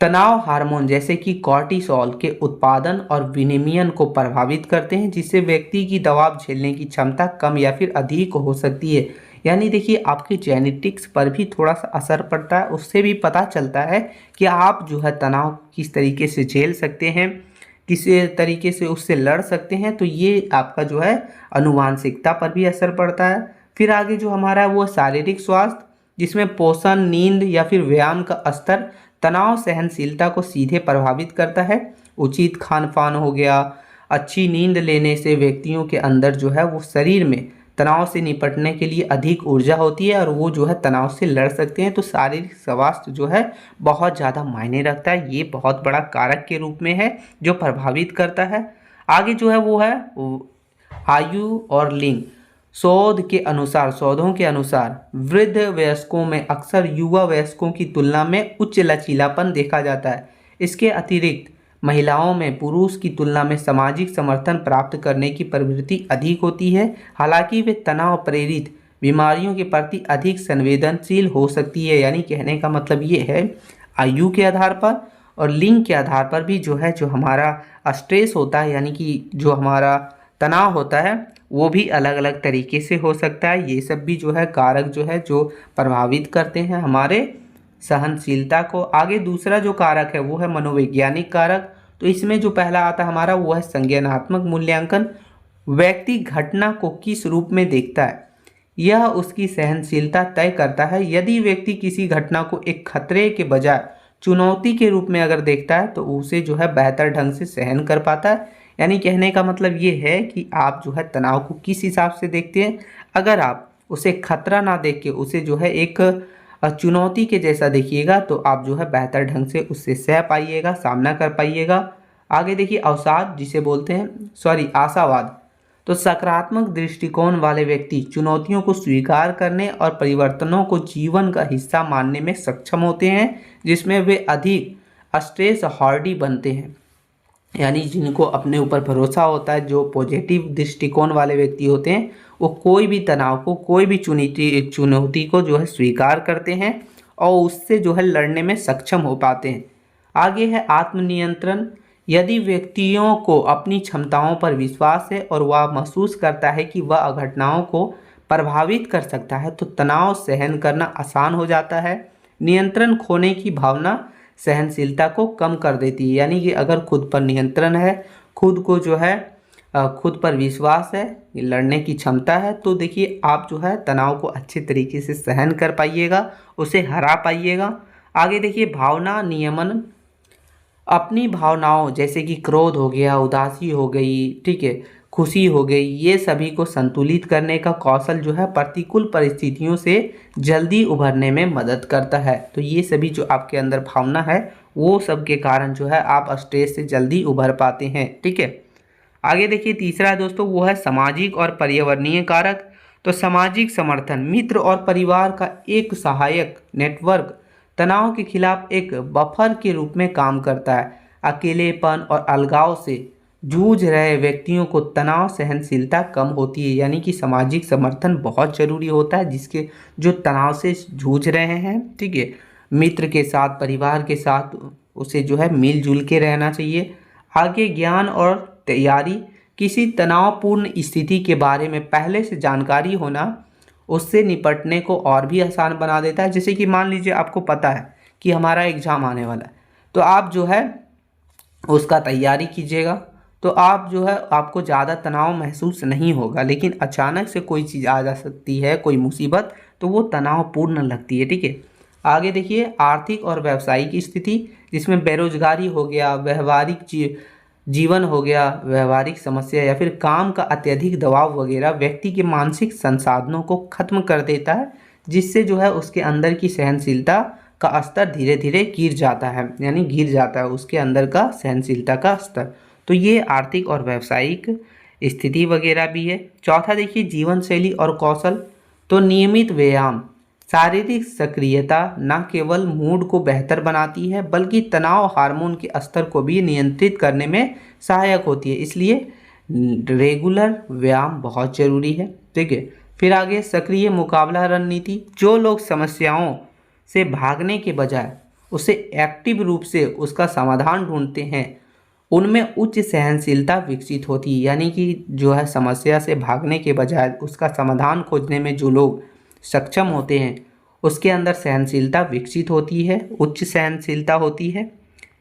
तनाव हार्मोन जैसे कि कॉर्टिसोल के उत्पादन और विनियमन को प्रभावित करते हैं, जिससे व्यक्ति की दबाव झेलने की क्षमता कम या फिर अधिक हो सकती है। यानी देखिए आपके जेनेटिक्स पर भी थोड़ा सा असर पड़ता है, उससे भी पता चलता है कि आप जो है तनाव किस तरीके से झेल सकते हैं, किस तरीके से उससे लड़ सकते हैं। तो ये आपका जो है आनुवांशिकता पर भी असर पड़ता है। फिर आगे जो हमारा है वो शारीरिक स्वास्थ्य, जिसमें पोषण, नींद या फिर व्यायाम का स्तर तनाव सहनशीलता को सीधे प्रभावित करता है। उचित खान पान हो गया, अच्छी नींद लेने से व्यक्तियों के अंदर जो है वो शरीर में तनाव से निपटने के लिए अधिक ऊर्जा होती है और वो जो है तनाव से लड़ सकते हैं। तो शारीरिक स्वास्थ्य जो है बहुत ज़्यादा मायने रखता है, ये बहुत बड़ा कारक के रूप में है जो प्रभावित करता है। आगे जो है वो है आयु और लिंग। शोधों के अनुसार वृद्ध वयस्कों में अक्सर युवा वयस्कों की तुलना में उच्च लचीलापन देखा जाता है। इसके अतिरिक्त महिलाओं में पुरुष की तुलना में सामाजिक समर्थन प्राप्त करने की प्रवृत्ति अधिक होती है। हालांकि वे तनाव प्रेरित बीमारियों के प्रति अधिक संवेदनशील हो सकती है। यानी कहने का मतलब ये है आयु के आधार पर और लिंग के आधार पर भी जो है जो हमारा स्ट्रेस होता है, यानी कि जो हमारा तनाव होता है वो भी अलग अलग तरीके से हो सकता है। ये सब भी जो है कारक जो है जो प्रभावित करते हैं हमारे सहनशीलता को। आगे दूसरा जो कारक है वो है मनोवैज्ञानिक कारक। तो इसमें जो पहला आता है हमारा वो है संज्ञानात्मक मूल्यांकन। व्यक्ति घटना को किस रूप में देखता है यह उसकी सहनशीलता तय करता है। यदि व्यक्ति किसी घटना को एक खतरे के बजाय चुनौती के रूप में अगर देखता है तो उसे जो है बेहतर ढंग से सहन कर पाता है। यानी कहने का मतलब ये है कि आप जो है तनाव को किस हिसाब से देखते हैं। अगर आप उसे खतरा ना देख के उसे जो है एक चुनौती के जैसा देखिएगा तो आप जो है बेहतर ढंग से उससे सह पाइएगा, सामना कर पाइएगा। आगे देखिए अवसाद जिसे बोलते हैं, आशावाद। तो सकारात्मक दृष्टिकोण वाले व्यक्ति चुनौतियों को स्वीकार करने और परिवर्तनों को जीवन का हिस्सा मानने में सक्षम होते हैं, जिसमें वे अधिक स्ट्रेस हार्डी बनते हैं। यानी जिनको अपने ऊपर भरोसा होता है, जो पॉजिटिव दृष्टिकोण वाले व्यक्ति होते हैं, वो कोई भी तनाव को, कोई भी चुनौती को जो है स्वीकार करते हैं और उससे जो है लड़ने में सक्षम हो पाते हैं। आगे है आत्मनियंत्रण। यदि व्यक्तियों को अपनी क्षमताओं पर विश्वास है और वह महसूस करता है कि वह घटनाओं को प्रभावित कर सकता है, तो तनाव सहन करना आसान हो जाता है। नियंत्रण खोने की भावना सहनशीलता को कम कर देती है। यानी कि अगर खुद पर नियंत्रण है, खुद को जो है खुद पर विश्वास है, लड़ने की क्षमता है, तो देखिए आप जो है तनाव को अच्छे तरीके से सहन कर पाइएगा, उसे हरा पाइएगा। आगे देखिए भावना नियमन। अपनी भावनाओं जैसे कि क्रोध हो गया, उदासी हो गई, ठीक है, खुशी हो गई, ये सभी को संतुलित करने का कौशल जो है प्रतिकूल परिस्थितियों से जल्दी उभरने में मदद करता है। तो ये सभी जो आपके अंदर भावना है वो सब के कारण जो है आप स्ट्रेस से जल्दी उभर पाते हैं। ठीक है, आगे देखिए तीसरा है दोस्तों, वो है सामाजिक और पर्यावरणीय कारक। तो सामाजिक समर्थन, मित्र और परिवार का एक सहायक नेटवर्क तनाव के खिलाफ एक बफर के रूप में काम करता है। अकेलेपन और अलगाव से जूझ रहे व्यक्तियों को तनाव सहनशीलता कम होती है। यानी कि सामाजिक समर्थन बहुत ज़रूरी होता है, जिसके जो तनाव से जूझ रहे हैं, ठीक है, मित्र के साथ, परिवार के साथ उसे जो है मिलजुल के रहना चाहिए। आगे ज्ञान और तैयारी। किसी तनावपूर्ण स्थिति के बारे में पहले से जानकारी होना उससे निपटने को और भी आसान बना देता है। जैसे कि मान लीजिए आपको पता है कि हमारा एग्ज़ाम आने वाला है, तो आप जो है उसका तैयारी कीजिएगा, तो आप जो है आपको ज़्यादा तनाव महसूस नहीं होगा। लेकिन अचानक से कोई चीज़ आ जा सकती है, कोई मुसीबत, तो वो तनावपूर्ण लगती है। ठीक है, आगे देखिए आर्थिक और व्यावसायिक स्थिति, जिसमें बेरोजगारी हो गया, व्यवहारिक जीवन हो गया, व्यवहारिक समस्या या फिर काम का अत्यधिक दबाव वगैरह व्यक्ति के मानसिक संसाधनों को खत्म कर देता है, जिससे जो है उसके अंदर की सहनशीलता का स्तर धीरे धीरे गिर जाता है। यानी गिर जाता है उसके अंदर का सहनशीलता का स्तर। तो ये आर्थिक और व्यावसायिक स्थिति वगैरह भी है। चौथा देखिए जीवन शैली और कौशल। तो नियमित व्यायाम, शारीरिक सक्रियता न केवल मूड को बेहतर बनाती है बल्कि तनाव हार्मोन के स्तर को भी नियंत्रित करने में सहायक होती है। इसलिए रेगुलर व्यायाम बहुत ज़रूरी है। ठीक है, फिर आगे सक्रिय मुकाबला रणनीति। जो लोग समस्याओं से भागने के बजाय उसे एक्टिव रूप से उसका समाधान ढूंढते हैं, उनमें उच्च सहनशीलता विकसित होती है। यानी कि जो है समस्या से भागने के बजाय उसका समाधान खोजने में जो लोग सक्षम होते हैं, उसके अंदर सहनशीलता विकसित होती है, उच्च सहनशीलता होती है।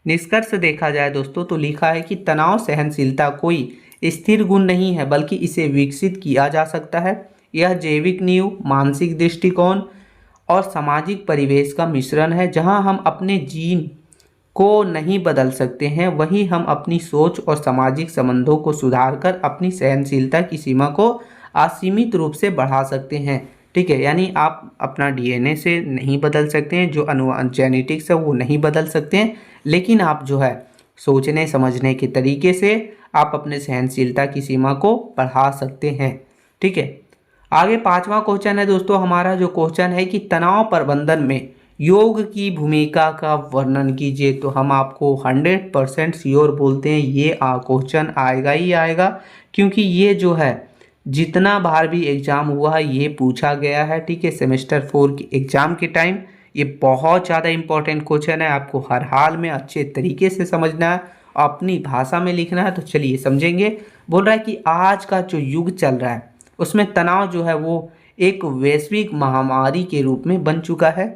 निष्कर्ष देखा जाए दोस्तों तो लिखा है कि तनाव सहनशीलता कोई स्थिर गुण नहीं है बल्कि इसे विकसित किया जा सकता है। यह जैविक नींव, मानसिक दृष्टिकोण और सामाजिक परिवेश का मिश्रण है। जहां हम अपने जीन को नहीं बदल सकते हैं, वहीं हम अपनी सोच और सामाजिक संबंधों को सुधार कर अपनी सहनशीलता की सीमा को असीमित रूप से बढ़ा सकते हैं। ठीक है, यानी आप अपना डीएनए से नहीं बदल सकते हैं, जो जेनेटिक्स है वो नहीं बदल सकते हैं, लेकिन आप जो है सोचने समझने के तरीके से आप अपने सहनशीलता की सीमा को बढ़ा सकते हैं। ठीक है, आगे पांचवा क्वेश्चन है दोस्तों हमारा, जो क्वेश्चन है कि तनाव प्रबंधन में योग की भूमिका का वर्णन कीजिए। तो हम आपको 100% श्योर बोलते हैं ये क्वेश्चन आएगा ही आएगा, क्योंकि ये जो है जितना बार भी एग्ज़ाम हुआ है ये पूछा गया है। ठीक है, सेमेस्टर 4 के एग्ज़ाम के टाइम ये बहुत ज़्यादा इंपॉर्टेंट क्वेश्चन है, आपको हर हाल में अच्छे तरीके से समझना है, अपनी भाषा में लिखना है। तो चलिए समझेंगे। बोल रहा है कि आज का जो युग चल रहा है उसमें तनाव जो है वो एक वैश्विक महामारी के रूप में बन चुका है,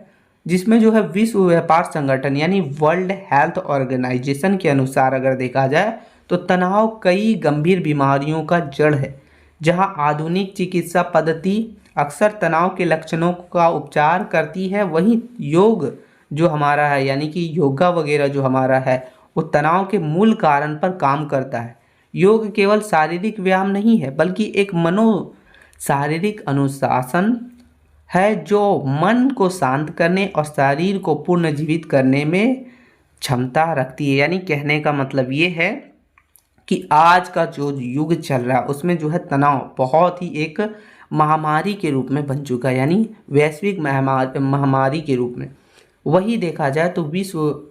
जिसमें जो है विश्व व्यापार संगठन यानी वर्ल्ड हेल्थ ऑर्गेनाइजेशन के अनुसार अगर देखा जाए तो तनाव कई गंभीर बीमारियों का जड़ है। जहां आधुनिक चिकित्सा पद्धति अक्सर तनाव के लक्षणों का उपचार करती है, वहीं योग जो हमारा है यानी कि योगा वगैरह जो हमारा है वो तनाव के मूल कारण पर काम करता है। योग केवल शारीरिक व्यायाम नहीं है बल्कि एक शारीरिक अनुशासन है जो मन को शांत करने और शरीर को पुनर्जीवित करने में क्षमता रखती है। यानी कहने का मतलब ये है कि आज का जो युग चल रहा है उसमें जो है तनाव बहुत ही एक महामारी के रूप में बन चुका है, यानी वैश्विक महामारी के रूप में। वही देखा जाए तो विश्व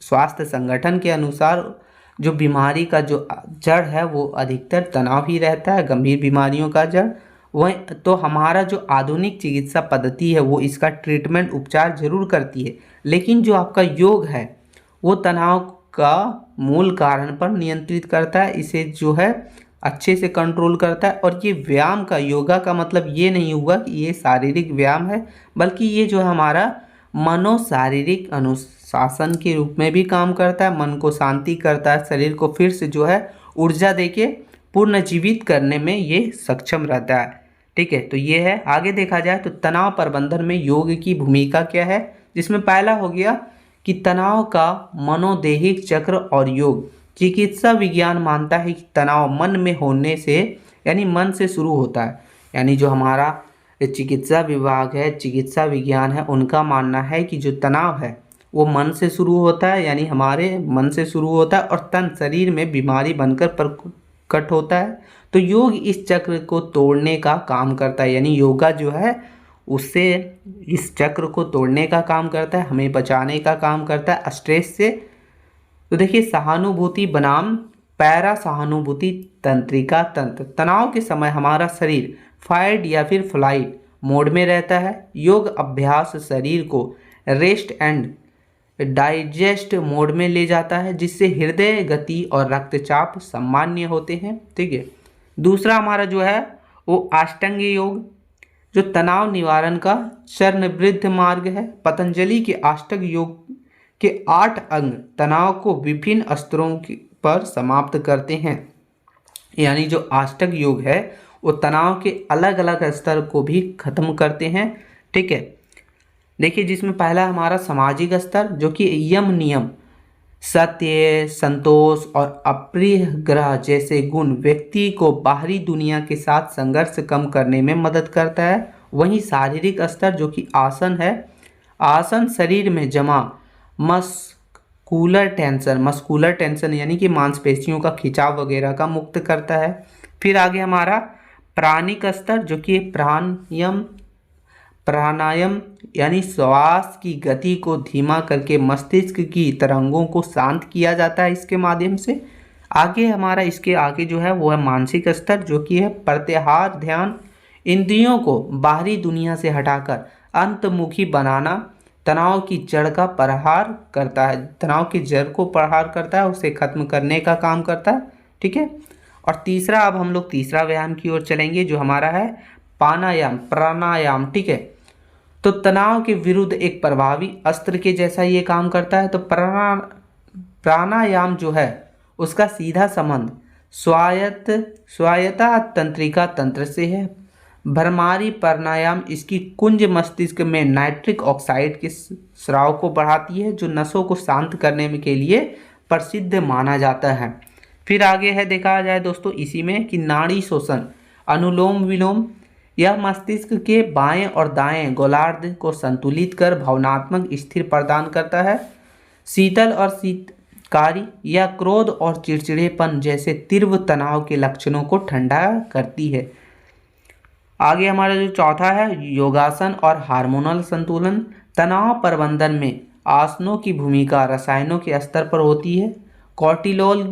स्वास्थ्य संगठन के अनुसार जो बीमारी का जो जड़ है वो अधिकतर तनाव ही रहता है, गंभीर बीमारियों का जड़। वह तो हमारा जो आधुनिक चिकित्सा पद्धति है वो इसका ट्रीटमेंट उपचार जरूर करती है, लेकिन जो आपका योग है वो तनाव का मूल कारण पर नियंत्रित करता है, इसे जो है अच्छे से कंट्रोल करता है। और ये व्यायाम का, योगा का मतलब ये नहीं हुआ कि ये शारीरिक व्यायाम है, बल्कि ये जो है हमारा मनोशारीरिक अनुशासन के रूप में भी काम करता है, मन को शांति करता है, शरीर को फिर से जो है ऊर्जा देके पुनर्जीवित करने में ये सक्षम रहता है। ठीक है, तो ये है। आगे देखा जाए तो तनाव प्रबंधन में योग की भूमिका क्या है, जिसमें पहला हो गया कि तनाव का मनोदैहिक चक्र और योग। चिकित्सा विज्ञान मानता है कि तनाव मन में होने से, यानी मन से शुरू होता है। यानी जो हमारा चिकित्सा विभाग है, चिकित्सा विज्ञान है, उनका मानना है कि जो तनाव है वो मन से शुरू होता है, यानी हमारे मन से शुरू होता है और तन शरीर में बीमारी बनकर प्रकट होता है। तो योग इस चक्र को तोड़ने का काम करता है, यानी योगा जो है उससे इस चक्र को तोड़ने का काम करता है, हमें बचाने का काम करता है स्ट्रेस से। तो देखिए, सहानुभूति बनाम पैरा सहानुभूति तंत्रिका तंत्र। तनाव के समय हमारा शरीर फाइट या फिर फ्लाइट मोड में रहता है। योग अभ्यास शरीर को रेस्ट एंड डाइजेस्ट मोड में ले जाता है, जिससे हृदय गति और रक्तचाप सामान्य होते हैं। ठीक है, दूसरा हमारा जो है वो अष्टांग योग, जो तनाव निवारण का चरणबद्ध मार्ग है। पतंजलि के अष्टांग योग के 8 अंग तनाव को विभिन्न स्तरों पर समाप्त करते हैं। यानी जो अष्टांग योग है वो तनाव के अलग अलग स्तर को भी खत्म करते हैं। ठीक है, देखिए जिसमें पहला हमारा सामाजिक स्तर, जो कि यम नियम, सत्य, संतोष और अप्रिय ग्रह जैसे गुण व्यक्ति को बाहरी दुनिया के साथ संघर्ष कम करने में मदद करता है। वहीं शारीरिक स्तर, जो कि आसन है, आसन शरीर में जमा मस्कुलर टेंशन यानी कि मांसपेशियों का खिंचाव वगैरह का मुक्त करता है। फिर आगे हमारा प्राणिक स्तर, जो कि प्राणायाम यानी श्वास की गति को धीमा करके मस्तिष्क की तरंगों को शांत किया जाता है इसके माध्यम से। आगे हमारा इसके आगे जो है वो है मानसिक स्तर, जो कि है प्रत्याहार ध्यान, इंद्रियों को बाहरी दुनिया से हटाकर अंतर्मुखी बनाना। तनाव की जड़ का प्रहार करता है, तनाव की जड़ को प्रहार करता है, उसे खत्म करने का काम करता है। ठीक है, और तीसरा, अब हम लोग तीसरा व्यायाम की ओर चलेंगे, जो हमारा है प्राणायाम। ठीक है, तो तनाव के विरुद्ध एक प्रभावी अस्त्र के जैसा ये काम करता है। तो प्राणायाम जो है उसका सीधा संबंध स्वायत्ता तंत्रिका तंत्र से है। भ्रमारी प्राणायाम इसकी कुंज मस्तिष्क में नाइट्रिक ऑक्साइड के स्राव को बढ़ाती है, जो नसों को शांत करने के लिए प्रसिद्ध माना जाता है। फिर आगे है, देखा जाए दोस्तों इसी में कि नाड़ी शोषण, अनुलोम विलोम, यह मस्तिष्क के बाएं और दाएं गोलार्ध को संतुलित कर भावनात्मक स्थिर प्रदान करता है। शीतल और शीतकारी या क्रोध और चिड़चिड़ेपन जैसे तीव्र तनाव के लक्षणों को ठंडा करती है। आगे हमारा जो चौथा है, योगासन और हार्मोनल संतुलन। तनाव प्रबंधन में आसनों की भूमिका रसायनों के स्तर पर होती है। कॉर्टिसोल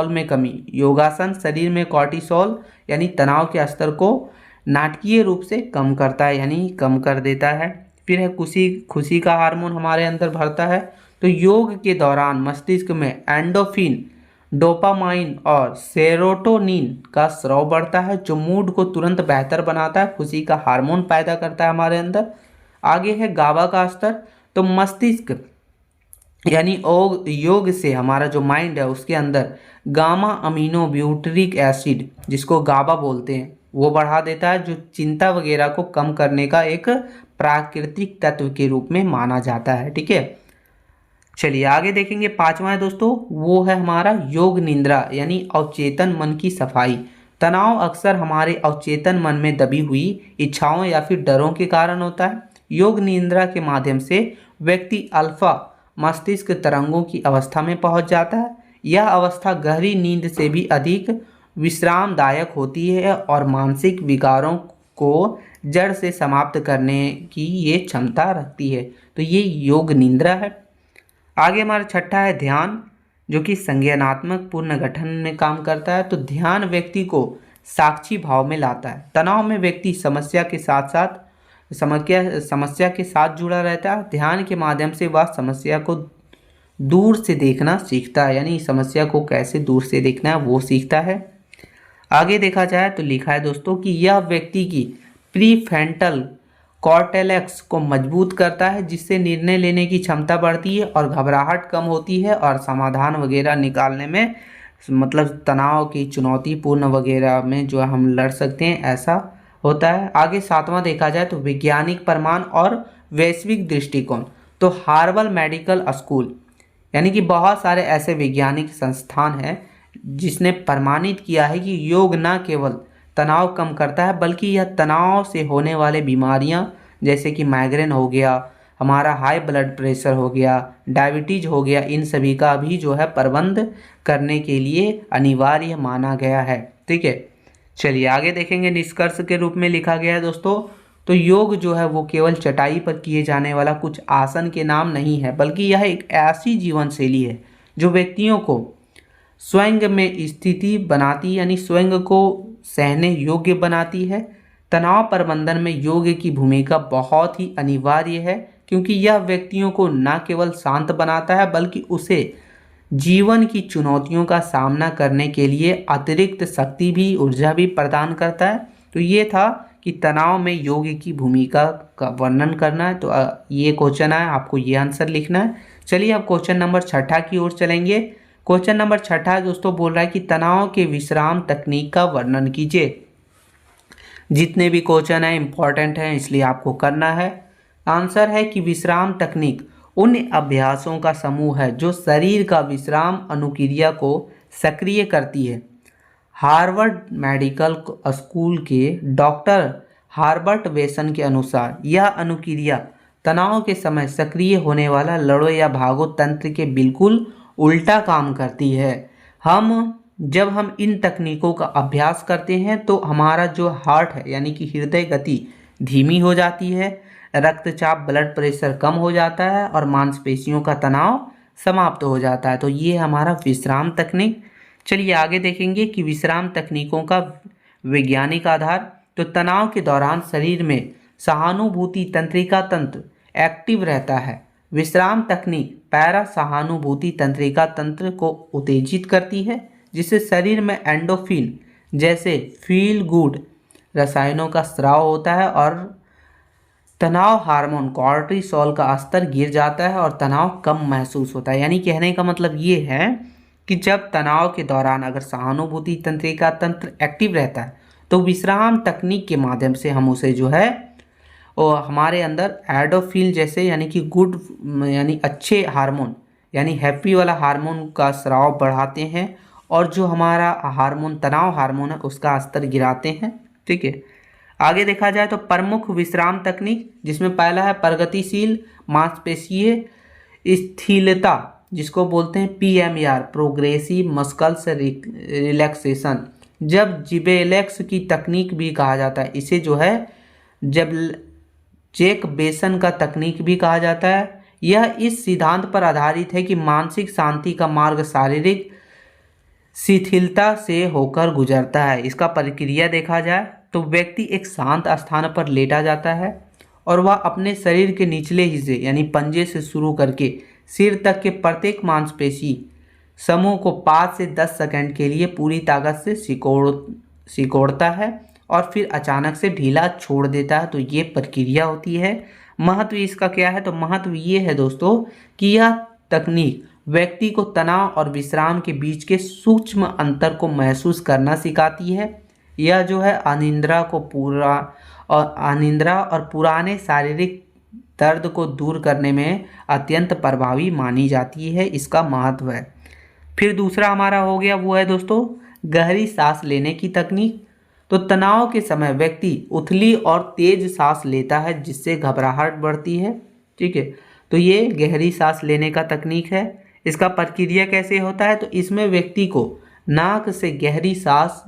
में कमी, योगासन शरीर में कॉर्टिसोल यानी तनाव के स्तर को नाटकीय रूप से कम करता है, यानी कम कर देता है। फिर है खुशी का हार्मोन हमारे अंदर भरता है। तो योग के दौरान मस्तिष्क में एंडोफिन, डोपामाइन और सेरोटोनिन का स्राव बढ़ता है, जो मूड को तुरंत बेहतर बनाता है, खुशी का हार्मोन पैदा करता है हमारे अंदर। आगे है गाबा का स्तर। तो मस्तिष्क यानी योग से हमारा जो माइंड है उसके अंदर गामा अमीनो ब्यूटरिक एसिड, जिसको गाबा बोलते हैं, वो बढ़ा देता है, जो चिंता वगैरह को कम करने का एक प्राकृतिक तत्व के रूप में माना जाता है। ठीक है, चलिए आगे देखेंगे। पांचवा है दोस्तों, वो है हमारा योग निद्रा यानी अवचेतन मन की सफाई। तनाव अक्सर हमारे अवचेतन मन में दबी हुई इच्छाओं या फिर डरों के कारण होता है। योग निद्रा के माध्यम से व्यक्ति अल्फा मस्तिष्क तरंगों की अवस्था में पहुंच जाता है। यह अवस्था गहरी नींद से भी अधिक विश्रामदायक होती है और मानसिक विकारों को जड़ से समाप्त करने की ये क्षमता रखती है। तो ये योग निद्रा है। आगे हमारा छठा है ध्यान, जो कि संज्ञानात्मक पुनर्गठन में काम करता है। तो ध्यान व्यक्ति को साक्षी भाव में लाता है। तनाव में व्यक्ति समस्या के साथ जुड़ा रहता है। ध्यान के माध्यम से वह समस्या को दूर से देखना सीखता है, यानी समस्या को कैसे दूर से देखना है वो सीखता है। आगे देखा जाए तो लिखा है दोस्तों कि यह व्यक्ति की प्रीफ्रंटल कॉर्टेक्स को मजबूत करता है, जिससे निर्णय लेने की क्षमता बढ़ती है और घबराहट कम होती है और समाधान वगैरह निकालने में, मतलब तनाव की चुनौतीपूर्ण वगैरह में जो हम लड़ सकते हैं, ऐसा होता है। आगे सातवां देखा जाए तो वैज्ञानिक प्रमाण और वैश्विक दृष्टिकोण। तो हार्वर्ड मेडिकल स्कूल, यानी कि बहुत सारे ऐसे वैज्ञानिक संस्थान हैं जिसने प्रमाणित किया है कि योग न केवल तनाव कम करता है, बल्कि यह तनाव से होने वाले बीमारियां जैसे कि माइग्रेन हो गया, हमारा हाई ब्लड प्रेशर हो गया, डायबिटीज हो गया, इन सभी का भी जो है प्रबंध करने के लिए अनिवार्य माना गया है। ठीक है, चलिए आगे देखेंगे। निष्कर्ष के रूप में लिखा गया है दोस्तों, तो योग जो है वो केवल चटाई पर किए जाने वाला कुछ आसन के नाम नहीं है, बल्कि यह एक ऐसी जीवन शैली है जो व्यक्तियों को स्वयं में स्थिति बनाती, यानी स्वयं को सहने योग्य बनाती है। तनाव प्रबंधन में योग की भूमिका बहुत ही अनिवार्य है, क्योंकि यह व्यक्तियों को न केवल शांत बनाता है, बल्कि उसे जीवन की चुनौतियों का सामना करने के लिए अतिरिक्त शक्ति भी, ऊर्जा भी प्रदान करता है। तो ये था कि तनाव में योग की भूमिका का वर्णन करना है। तो ये क्वेश्चन है, आपको ये आंसर लिखना है। चलिए अब क्वेश्चन नंबर छठा की ओर चलेंगे। क्वेश्चन नंबर छठा दोस्तों बोल रहा है कि तनाव के विश्राम तकनीक का वर्णन कीजिए। जितने भी क्वेश्चन है इंपॉर्टेंट हैं, इसलिए आपको करना है। आंसर है कि विश्राम तकनीक उन अभ्यासों का समूह है जो शरीर का विश्राम अनुक्रिया को सक्रिय करती है। हार्वर्ड मेडिकल स्कूल के डॉक्टर हार्बर्ट वेसन के अनुसार यह अनुक्रिया तनाव के समय सक्रिय होने वाला लड़ो या भागो तंत्र के बिल्कुल उल्टा काम करती है। जब हम इन तकनीकों का अभ्यास करते हैं तो हमारा जो हार्ट है, यानी कि हृदय गति धीमी हो जाती है, रक्तचाप ब्लड प्रेशर कम हो जाता है और मांसपेशियों का तनाव समाप्त हो जाता है। तो ये हमारा विश्राम तकनीक। चलिए आगे देखेंगे कि विश्राम तकनीकों का वैज्ञानिक आधार। तो तनाव के दौरान शरीर में सहानुभूति तंत्रिका तंत्र एक्टिव रहता है। विश्राम तकनीक पैरा सहानुभूति तंत्रिका तंत्र को उत्तेजित करती है, जिससे शरीर में एंडोफिन जैसे फील गुड रसायनों का स्राव होता है और तनाव हार्मोन कॉर्टिसोल का स्तर गिर जाता है और तनाव कम महसूस होता है। यानी कहने का मतलब ये है कि जब तनाव के दौरान अगर सहानुभूति तंत्रिका तंत्र एक्टिव रहता है तो विश्राम तकनीक के माध्यम से हम उसे जो है और हमारे अंदर एंडोफिन जैसे, यानी कि गुड, यानी अच्छे हार्मोन, यानी हैप्पी वाला हार्मोन का स्राव बढ़ाते हैं और जो हमारा हार्मोन तनाव हार्मोन है उसका स्तर गिराते हैं। ठीक है, आगे देखा जाए तो प्रमुख विश्राम तकनीक, जिसमें पहला है प्रगतिशील मांसपेशीय स्थिरता, जिसको बोलते हैं PMR प्रोग्रेसिव मस्कल्स रिलैक्सेशन। जब जिबेलेक्स की तकनीक भी कहा जाता है, इसे जो है जब जैक बेसन का तकनीक भी कहा जाता है। यह इस सिद्धांत पर आधारित है कि मानसिक शांति का मार्ग शारीरिक शिथिलता से होकर गुजरता है। इसका प्रक्रिया देखा जाए तो व्यक्ति एक शांत स्थान पर लेटा जाता है और वह अपने शरीर के निचले हिस्से, यानी पंजे से शुरू करके सिर तक के प्रत्येक मांसपेशी समूह को 5 से 10 सेकंड के लिए पूरी ताकत से सिकोड़ता है और फिर अचानक से ढीला छोड़ देता है। तो ये प्रक्रिया होती है। महत्व इसका क्या है? तो महत्व ये है दोस्तों कि यह तकनीक व्यक्ति को तनाव और विश्राम के बीच के सूक्ष्म अंतर को महसूस करना सिखाती है। यह जो है अनिद्रा और पुराने शारीरिक दर्द को दूर करने में अत्यंत प्रभावी मानी जाती है। इसका महत्व है। फिर दूसरा हमारा हो गया वो है दोस्तों गहरी सांस लेने की तकनीक। तो तनाव के समय व्यक्ति उथली और तेज सांस लेता है जिससे घबराहट बढ़ती है। ठीक है, तो ये गहरी सांस लेने का तकनीक है। इसका प्रक्रिया कैसे होता है, तो इसमें व्यक्ति को नाक से गहरी सांस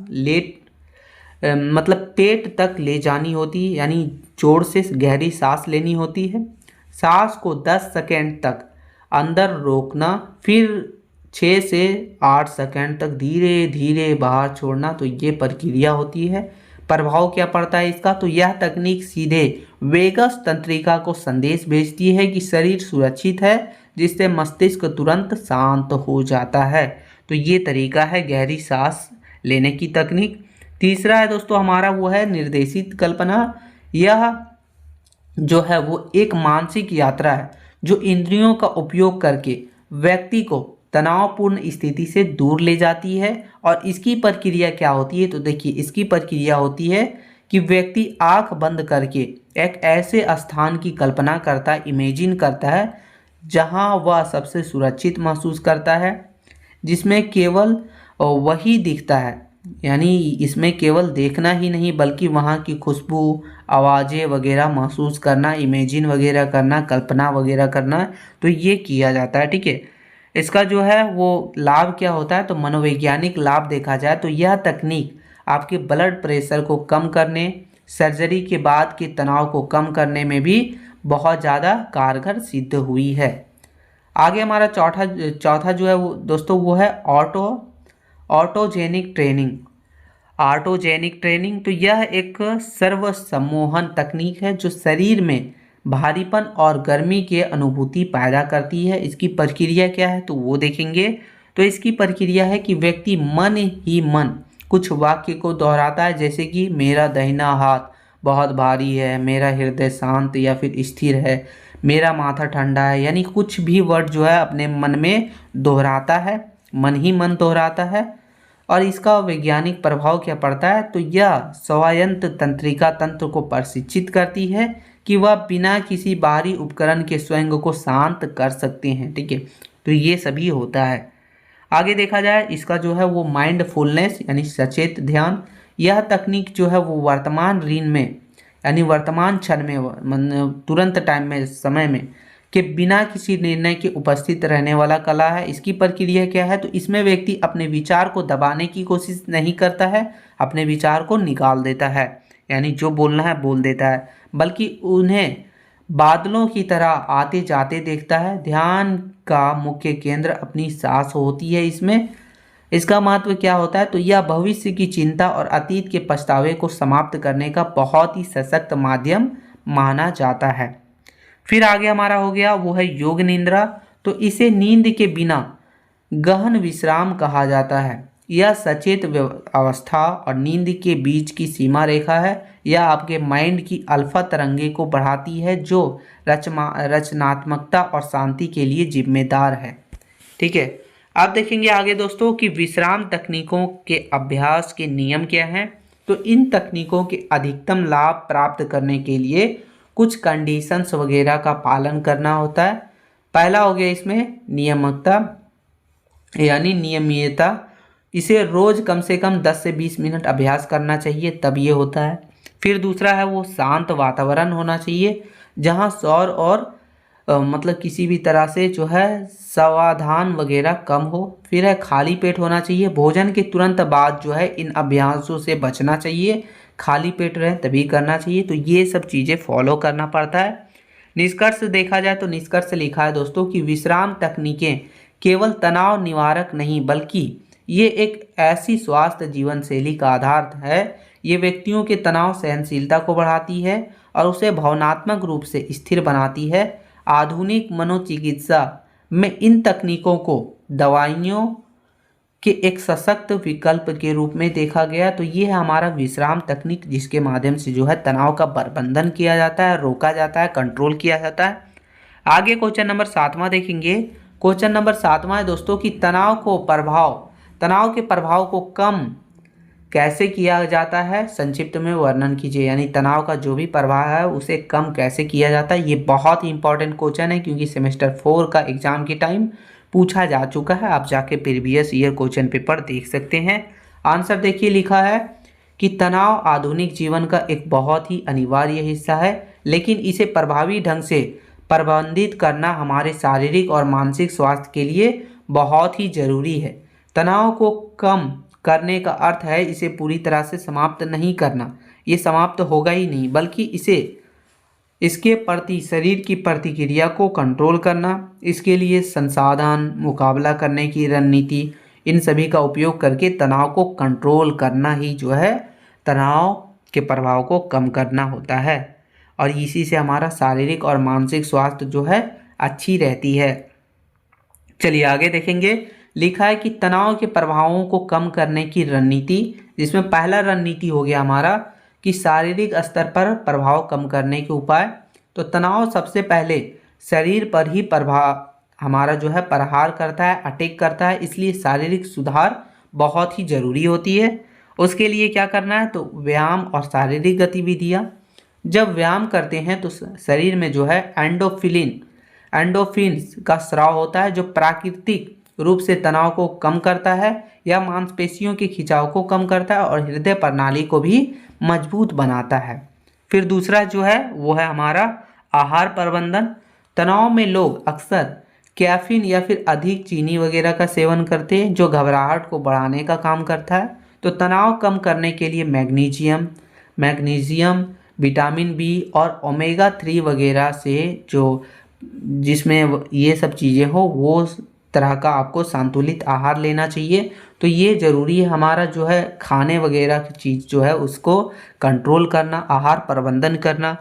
मतलब पेट तक ले जानी होती है, यानी जोर से गहरी सांस लेनी होती है। सांस को 10 सेकेंड तक अंदर रोकना, फिर 6 से 8 सेकेंड तक धीरे धीरे बाहर छोड़ना। तो ये प्रक्रिया होती है। प्रभाव क्या पड़ता है इसका, तो यह तकनीक सीधे वेगस तंत्रिका को संदेश भेजती है कि शरीर सुरक्षित है, जिससे मस्तिष्क तुरंत शांत हो जाता है। तो ये तरीका है गहरी सांस लेने की तकनीक। तीसरा है दोस्तों हमारा वो है निर्देशित कल्पना। यह जो है वो एक मानसिक यात्रा है जो इंद्रियों का उपयोग करके व्यक्ति को तनावपूर्ण स्थिति से दूर ले जाती है। और इसकी प्रक्रिया क्या होती है, तो देखिए इसकी प्रक्रिया होती है कि व्यक्ति आंख बंद करके एक ऐसे स्थान की कल्पना करता है, इमेजिन करता है, जहां वह सबसे सुरक्षित महसूस करता है, जिसमें केवल वही दिखता है। यानी इसमें केवल देखना ही नहीं बल्कि वहाँ की खुशबू, आवाज़ें वगैरह महसूस करना, इमेजिन वगैरह करना, कल्पना वगैरह करना, तो ये किया जाता है। ठीक है, इसका जो है वो लाभ क्या होता है, तो मनोवैज्ञानिक लाभ देखा जाए तो यह तकनीक आपके ब्लड प्रेशर को कम करने, सर्जरी के बाद के तनाव को कम करने में भी बहुत ज़्यादा कारगर सिद्ध हुई है। आगे हमारा चौथा जो है वो दोस्तों वो है ऑटोजेनिक ट्रेनिंग। ऑटोजेनिक ट्रेनिंग, तो यह एक सर्वसम्मोहन तकनीक है जो शरीर में भारीपन और गर्मी की अनुभूति पैदा करती है। इसकी प्रक्रिया क्या है, तो वो देखेंगे। तो इसकी प्रक्रिया है कि व्यक्ति मन ही मन कुछ वाक्य को दोहराता है, जैसे कि मेरा दाहिना हाथ बहुत भारी है, मेरा हृदय शांत या फिर स्थिर है, मेरा माथा ठंडा है। यानी कुछ भी वर्ड जो है अपने मन में दोहराता है, मन ही मन दोहराता है। और इसका वैज्ञानिक प्रभाव क्या पड़ता है, तो यह स्वायत्त तंत्रिका तंत्र को प्रशिक्षित करती है कि वह बिना किसी बाहरी उपकरण के स्वयं को शांत कर सकते हैं। ठीक है, तो ये सभी होता है। आगे देखा जाए इसका जो है वो माइंडफुलनेस यानी सचेत ध्यान। यह तकनीक जो है वो वर्तमान रीन में यानी वर्तमान क्षण में तुरंत टाइम में समय में के बिना किसी निर्णय के उपस्थित रहने वाला कला है। इसकी प्रक्रिया क्या है, तो इसमें व्यक्ति अपने विचार को दबाने की कोशिश नहीं करता है, अपने विचार को निकाल देता है, यानी जो बोलना है बोल देता है, बल्कि उन्हें बादलों की तरह आते जाते देखता है। ध्यान का मुख्य केंद्र अपनी सांस होती है इसमें। इसका महत्व क्या होता है, तो यह भविष्य की चिंता और अतीत के पछतावे को समाप्त करने का बहुत ही सशक्त माध्यम माना जाता है। फिर आगे हमारा हो गया वो है योग निद्रा। तो इसे नींद के बिना गहन विश्राम कहा जाता है। यह सचेत अवस्था और नींद के बीच की सीमा रेखा है। यह आपके माइंड की अल्फा तरंगे को बढ़ाती है जो रचनात्मकता और शांति के लिए जिम्मेदार है। ठीक है, आप देखेंगे आगे दोस्तों कि विश्राम तकनीकों के अभ्यास के नियम क्या हैं। तो इन तकनीकों के अधिकतम लाभ प्राप्त करने के लिए कुछ कंडीशंस वगैरह का पालन करना होता है। पहला हो गया इसमें नियमितता यानी नियमितता। इसे रोज कम से कम 10 से 20 मिनट अभ्यास करना चाहिए, तब ये होता है। फिर दूसरा है वो शांत वातावरण होना चाहिए जहाँ शोर और मतलब किसी भी तरह से जो है सावधान वगैरह कम हो। फिर है खाली पेट होना चाहिए। भोजन के तुरंत बाद जो है इन अभ्यासों से बचना चाहिए, खाली पेट रहे तभी करना चाहिए। तो ये सब चीज़ें फॉलो करना पड़ता है। निष्कर्ष देखा जाए तो निष्कर्ष लिखा है दोस्तों कि विश्राम तकनीकें केवल तनाव निवारक नहीं बल्कि ये एक ऐसी स्वास्थ्य जीवन शैली का आधार है। ये व्यक्तियों के तनाव सहनशीलता को बढ़ाती है और उसे भावनात्मक रूप से स्थिर बनाती है। आधुनिक मनोचिकित्सा में इन तकनीकों को दवाइयों के एक सशक्त विकल्प के रूप में देखा गया। तो ये है हमारा विश्राम तकनीक जिसके माध्यम से जो है तनाव का प्रबंधन किया जाता है, रोका जाता है, कंट्रोल किया जाता है। आगे क्वेश्चन नंबर 7वां देखेंगे। क्वेश्चन नंबर 7वां है दोस्तों कि तनाव के प्रभाव को कम कैसे किया जाता है, संक्षिप्त में वर्णन कीजिए। यानी तनाव का जो भी प्रभाव है उसे कम कैसे किया जाता है। ये बहुत ही इंपॉर्टेंट क्वेश्चन है क्योंकि सेमेस्टर 4 का एग्जाम के टाइम पूछा जा चुका है। आप जाके प्रीवियस ईयर क्वेश्चन पेपर देख सकते हैं। आंसर देखिए लिखा है कि तनाव आधुनिक जीवन का एक बहुत ही अनिवार्य हिस्सा है, लेकिन इसे प्रभावी ढंग से प्रबंधित करना हमारे शारीरिक और मानसिक स्वास्थ्य के लिए बहुत ही जरूरी है। तनाव को कम करने का अर्थ है इसे पूरी तरह से समाप्त नहीं करना, ये समाप्त होगा ही नहीं, बल्कि इसके प्रति शरीर की प्रतिक्रिया को कंट्रोल करना। इसके लिए संसाधन, मुकाबला करने की रणनीति, इन सभी का उपयोग करके तनाव को कंट्रोल करना ही जो है तनाव के प्रभाव को कम करना होता है, और इसी से हमारा शारीरिक और मानसिक स्वास्थ्य जो है अच्छी रहती है। चलिए आगे देखेंगे। लिखा है कि तनाव के प्रभावों को कम करने की रणनीति, जिसमें पहला रणनीति हो गया हमारा कि शारीरिक स्तर पर प्रभाव कम करने के उपाय। तो तनाव सबसे पहले शरीर पर ही प्रभाव हमारा जो है प्रहार करता है, अटैक करता है, इसलिए शारीरिक सुधार बहुत ही जरूरी होती है। उसके लिए क्या करना है, तो व्यायाम और शारीरिक गतिविधियाँ। जब व्यायाम करते हैं तो शरीर में जो है एंडोफिन्स का स्राव होता है, जो प्राकृतिक रूप से तनाव को कम करता है या मांसपेशियों के खिंचाव को कम करता है और हृदय प्रणाली को भी मजबूत बनाता है। फिर दूसरा जो है वो है हमारा आहार प्रबंधन। तनाव में लोग अक्सर कैफीन या फिर अधिक चीनी वगैरह का सेवन करते हैं, जो घबराहट को बढ़ाने का काम करता है। तो तनाव कम करने के लिए मैग्नीशियम, विटामिन बी और ओमेगा 3 वगैरह से जिसमें ये सब चीज़ें हो वो तरह का आपको संतुलित आहार लेना चाहिए। तो ये ज़रूरी है हमारा जो है खाने वगैरह की चीज़ जो है उसको कंट्रोल करना, आहार प्रबंधन करना।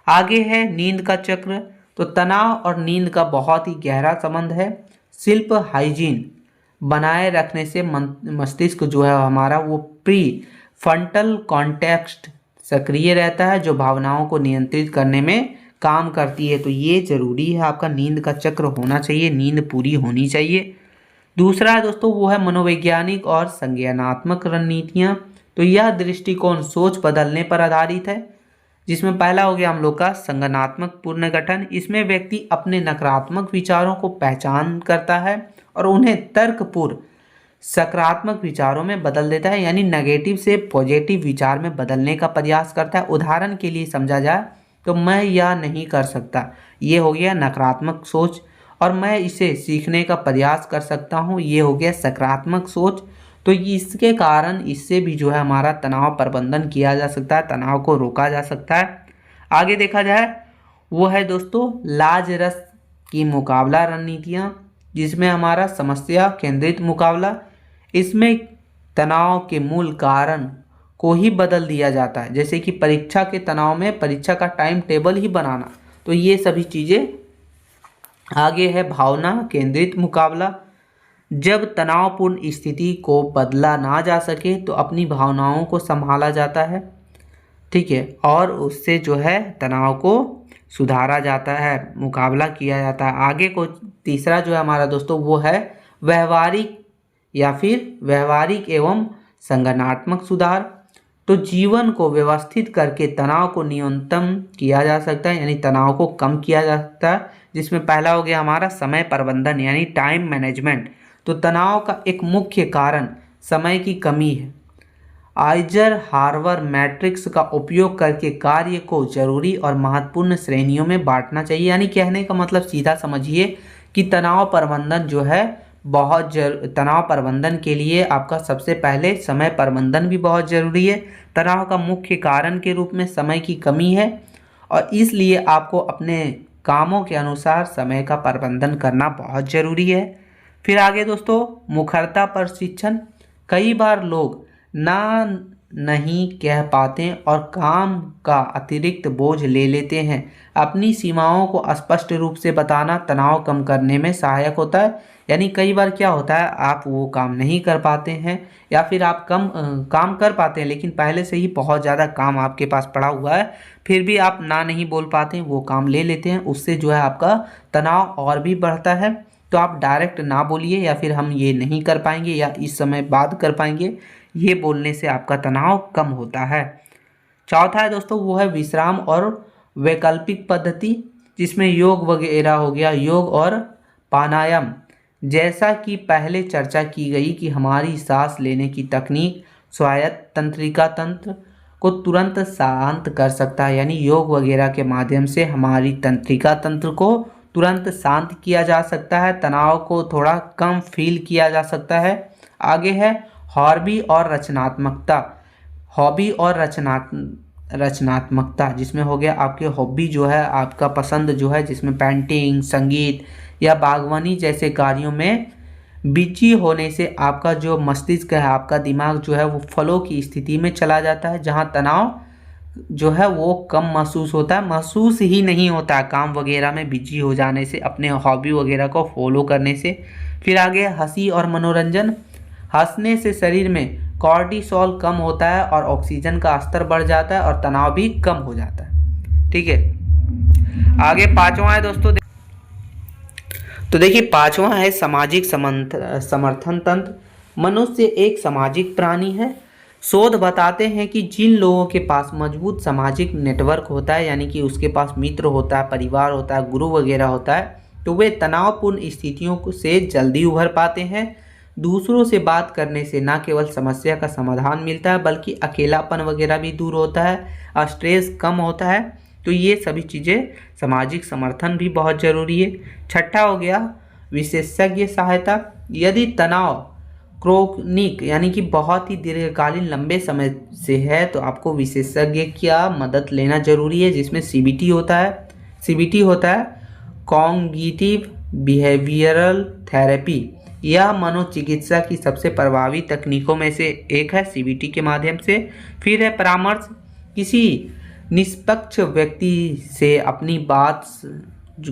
आगे है नींद का चक्र। तो तनाव और नींद का बहुत ही गहरा संबंध है। शिल्प हाइजीन बनाए रखने से मस्तिष्क जो है हमारा वो प्री फ्रंटल कॉर्टेक्स सक्रिय रहता है, जो भावनाओं को नियंत्रित करने में काम करती है। तो ये जरूरी है, आपका नींद का चक्र होना चाहिए, नींद पूरी होनी चाहिए। दूसरा है दोस्तों वो है मनोवैज्ञानिक और संज्ञानात्मक रणनीतियाँ। तो यह दृष्टिकोण सोच बदलने पर आधारित है, जिसमें पहला हो गया हम लोग का संज्ञानात्मक पुनर्गठन। इसमें व्यक्ति अपने नकारात्मक विचारों को पहचान करता है और उन्हें तर्कपूर्ण सकारात्मक विचारों में बदल देता है, यानी नेगेटिव से पॉजिटिव विचार में बदलने का प्रयास करता है। उदाहरण के लिए समझा जाए तो मैं यह नहीं कर सकता, ये हो गया नकारात्मक सोच, और मैं इसे सीखने का प्रयास कर सकता हूँ, ये हो गया सकारात्मक सोच। तो इसके कारण इससे भी जो है हमारा तनाव प्रबंधन किया जा सकता है, तनाव को रोका जा सकता है। आगे देखा जाए वो है दोस्तों लाजरस की मुकाबला रणनीतियाँ, जिसमें हमारा समस्या केंद्रित मुकाबला। इसमें तनाव के मूल कारण को ही बदल दिया जाता है, जैसे कि परीक्षा के तनाव में परीक्षा का टाइम टेबल ही बनाना। तो ये सभी चीज़ें। आगे है भावना केंद्रित मुकाबला। जब तनावपूर्ण स्थिति को बदला ना जा सके तो अपनी भावनाओं को संभाला जाता है, ठीक है, और उससे जो है तनाव को सुधारा जाता है, मुकाबला किया जाता है। आगे को तीसरा जो है हमारा दोस्तों वो है व्यवहारिक एवं संगठनात्मक सुधार। तो जीवन को व्यवस्थित करके तनाव को न्यूनतम किया जा सकता है, यानी तनाव को कम किया जा सकता है, जिसमें पहला हो गया हमारा समय प्रबंधन यानी टाइम मैनेजमेंट। तो तनाव का एक मुख्य कारण समय की कमी है। आइजर-हार्वर मैट्रिक्स का उपयोग करके कार्य को जरूरी और महत्वपूर्ण श्रेणियों में बांटना चाहिए। यानी कहने का मतलब सीधा समझिए कि तनाव प्रबंधन जो है तनाव प्रबंधन के लिए आपका सबसे पहले समय प्रबंधन भी बहुत ज़रूरी है। तनाव का मुख्य कारण के रूप में समय की कमी है, और इसलिए आपको अपने कामों के अनुसार समय का प्रबंधन करना बहुत ज़रूरी है। फिर आगे दोस्तों मुखरता प्रशिक्षण। कई बार लोग नहीं कह पाते और काम का अतिरिक्त बोझ ले लेते हैं। अपनी सीमाओं को स्पष्ट रूप से बताना तनाव कम करने में सहायक होता है। यानी कई बार क्या होता है, आप वो काम नहीं कर पाते हैं या फिर आप कम काम कर पाते हैं, लेकिन पहले से ही बहुत ज़्यादा काम आपके पास पड़ा हुआ है, फिर भी आप ना नहीं बोल पाते हैं, वो काम ले लेते हैं। उससे जो है आपका तनाव और भी बढ़ता है। तो आप डायरेक्ट ना बोलिए या फिर हम ये नहीं कर पाएंगे या इस समय बाद कर पाएंगे, ये बोलने से आपका तनाव कम होता है। चौथा है दोस्तों वो है विश्राम और वैकल्पिक पद्धति, जिसमें योग वगैरह हो गया, योग और प्राणायाम जैसा कि पहले चर्चा की गई कि हमारी सांस लेने की तकनीक स्वायत्त तंत्रिका तंत्र को तुरंत शांत कर सकता है, यानी योग वगैरह के माध्यम से हमारी तंत्रिका तंत्र को तुरंत शांत किया जा सकता है, तनाव को थोड़ा कम फील किया जा सकता है। आगे है हॉबी और रचनात्मकता। हॉबी और रचनात्मकता जिसमें हो गया आपके हॉबी जो है, आपका पसंद जो है, जिसमें पेंटिंग, संगीत या बागवानी जैसे कार्यों में बिजी होने से आपका जो मस्तिष्क है, आपका दिमाग जो है वो फ्लो की स्थिति में चला जाता है, जहाँ तनाव जो है वो कम महसूस होता है, महसूस ही नहीं होता है काम वगैरह में बिजी हो जाने से, अपने हॉबी वगैरह को फॉलो करने से। फिर आगे हंसी और मनोरंजन। हंसने से शरीर में कॉर्टिसोल कम होता है और ऑक्सीजन का स्तर बढ़ जाता है और तनाव भी कम हो जाता है। ठीक है, आगे पांचवा है दोस्तों, तो देखिए पांचवा है सामाजिक समर्थन तंत्र। मनुष्य एक सामाजिक प्राणी है। शोध बताते हैं कि जिन लोगों के पास मजबूत सामाजिक नेटवर्क होता है, यानी कि उसके पास मित्र होता है, परिवार होता है, गुरु वगैरह होता है, तो वे तनावपूर्ण स्थितियों से जल्दी उभर पाते हैं। दूसरों से बात करने से न केवल समस्या का समाधान मिलता है बल्कि अकेलापन वगैरह भी दूर होता है, स्ट्रेस कम होता है। तो ये सभी चीज़ें, सामाजिक समर्थन भी बहुत ज़रूरी है। छठा हो गया विशेषज्ञ सहायता। यदि तनाव क्रोनिक यानी कि बहुत ही दीर्घकालीन लंबे समय से है तो आपको विशेषज्ञ की मदद लेना जरूरी है, जिसमें सीबीटी होता है कॉग्निटिव बिहेवियरल थेरेपी। यह मनोचिकित्सा की सबसे प्रभावी तकनीकों में से एक है, सीबीटी के माध्यम से। फिर है परामर्श। किसी निष्पक्ष व्यक्ति से अपनी बात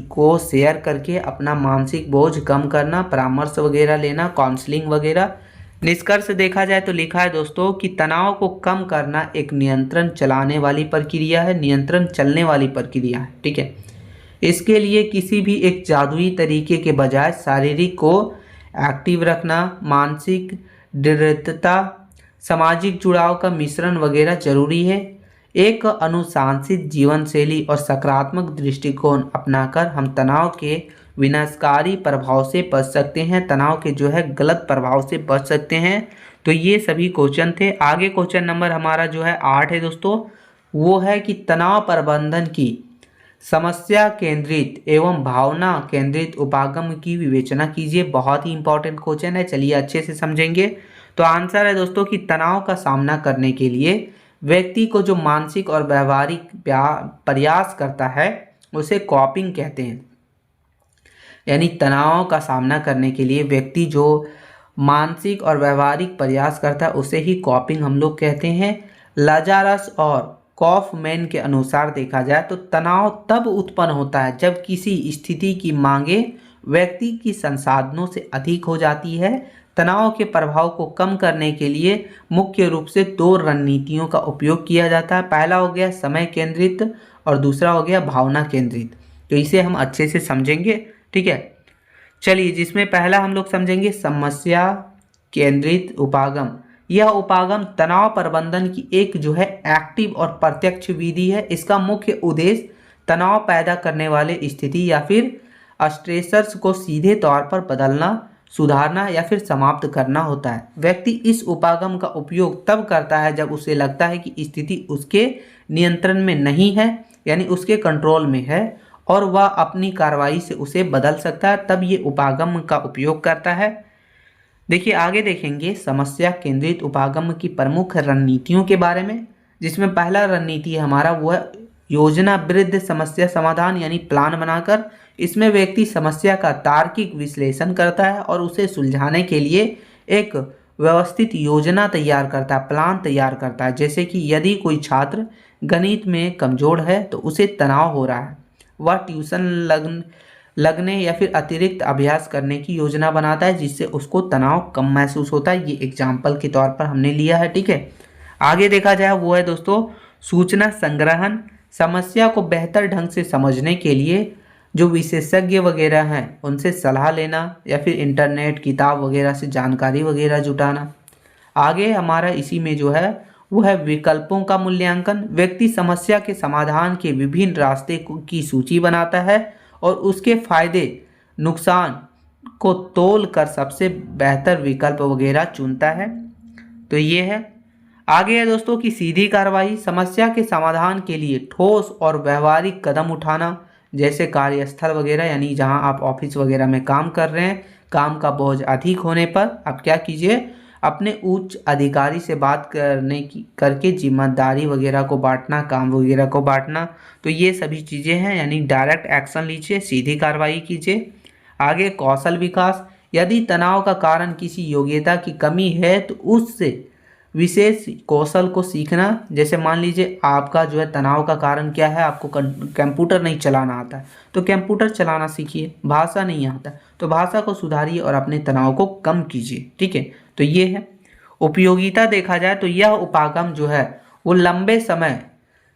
को शेयर करके अपना मानसिक बोझ कम करना, परामर्श वगैरह लेना, काउंसलिंग वगैरह। निष्कर्ष देखा जाए तो लिखा है दोस्तों कि तनाव को कम करना एक नियंत्रण चलने वाली प्रक्रिया है। ठीक है, इसके लिए किसी भी एक जादुई तरीके के बजाय शारीरिक को एक्टिव रखना, मानसिक दृढ़ता, सामाजिक जुड़ाव का मिश्रण वगैरह जरूरी है। एक अनुशासित जीवन शैली और सकारात्मक दृष्टिकोण अपनाकर हम तनाव के विनाशकारी प्रभाव से बच सकते हैं, तनाव के जो है गलत प्रभाव से बच सकते हैं। तो ये सभी क्वेश्चन थे। आगे क्वेश्चन नंबर हमारा जो है 8 है दोस्तों, वो है कि तनाव प्रबंधन की समस्या केंद्रित एवं भावना केंद्रित उपागम की विवेचना कीजिए। बहुत ही इंपॉर्टेंट क्वेश्चन है, चलिए अच्छे से समझेंगे। तो आंसर है दोस्तों कि तनाव का सामना करने के लिए व्यक्ति को जो मानसिक और व्यवहारिक प्रयास करता है उसे कॉपिंग कहते हैं। यानी तनाव का सामना करने के लिए व्यक्ति जो मानसिक और व्यवहारिक प्रयास करता है उसे ही कॉपिंग हम लोग कहते हैं। लाजारस और कॉफमैन के अनुसार देखा जाए तो तनाव तब उत्पन्न होता है जब किसी स्थिति की मांगे व्यक्ति की संसाधनों से अधिक हो जाती है। तनाव के प्रभाव को कम करने के लिए मुख्य रूप से 2 रणनीतियों का उपयोग किया जाता है। पहला हो गया समय केंद्रित और दूसरा हो गया भावना केंद्रित। तो इसे हम अच्छे से समझेंगे। ठीक है, चलिए जिसमें पहला हम लोग समझेंगे समस्या केंद्रित उपागम। यह उपागम तनाव प्रबंधन की एक जो है एक्टिव और प्रत्यक्ष विधि है। इसका मुख्य उद्देश्य तनाव पैदा करने वाले स्थिति या फिर स्ट्रेसर्स को सीधे तौर पर बदलना, सुधारना या फिर समाप्त करना होता है। व्यक्ति इस उपागम का उपयोग तब करता है जब उसे लगता है कि स्थिति उसके नियंत्रण में नहीं है, यानी उसके कंट्रोल में है और वह अपनी कार्रवाई से उसे बदल सकता है, तब ये उपागम का उपयोग करता है। देखिए आगे देखेंगे समस्या केंद्रित उपागम की प्रमुख रणनीतियों के बारे में, जिसमें पहला रणनीति है हमारा वो है योजनाबद्ध समस्या समाधान, यानी प्लान बनाकर। इसमें व्यक्ति समस्या का तार्किक विश्लेषण करता है और उसे सुलझाने के लिए एक व्यवस्थित योजना तैयार करता है, प्लान तैयार करता है। जैसे कि यदि कोई छात्र गणित में कमजोर है तो उसे तनाव हो रहा है, वह ट्यूशन लगने या फिर अतिरिक्त अभ्यास करने की योजना बनाता है जिससे उसको तनाव कम महसूस होता है। ये एग्जाम्पल के तौर पर हमने लिया है। ठीक है, आगे देखा जाए वो है दोस्तों सूचना संग्रहण। समस्या को बेहतर ढंग से समझने के लिए जो विशेषज्ञ वगैरह हैं उनसे सलाह लेना या फिर इंटरनेट, किताब वगैरह से जानकारी वगैरह जुटाना। आगे हमारा इसी में जो है वो है विकल्पों का मूल्यांकन। व्यक्ति समस्या के समाधान के विभिन्न रास्ते की सूची बनाता है और उसके फायदे नुकसान को तोल कर सबसे बेहतर विकल्प वगैरह चुनता है। तो ये है। आगे है दोस्तों कि सीधी कार्रवाई, समस्या के समाधान के लिए ठोस और व्यवहारिक कदम उठाना, जैसे कार्यस्थल वगैरह यानी जहां आप ऑफिस वगैरह में काम कर रहे हैं, काम का बोझ अधिक होने पर आप क्या कीजिए, अपने उच्च अधिकारी से बात करके जिम्मेदारी वगैरह को बांटना, काम वगैरह को बांटना। तो ये सभी चीज़ें हैं, यानी डायरेक्ट एक्शन लीजिए, सीधी कार्रवाई कीजिए। आगे कौशल विकास, यदि तनाव का कारण किसी योग्यता की कमी है तो उससे विशेष कौशल को सीखना। जैसे मान लीजिए आपका जो है तनाव का कारण क्या है, आपको कंप्यूटर नहीं चलाना आता है तो कंप्यूटर चलाना सीखिए। भाषा नहीं आता तो भाषा को सुधारिए और अपने तनाव को कम कीजिए। ठीक है, तो ये है। उपयोगिता देखा जाए तो यह उपागम जो है वो लंबे समय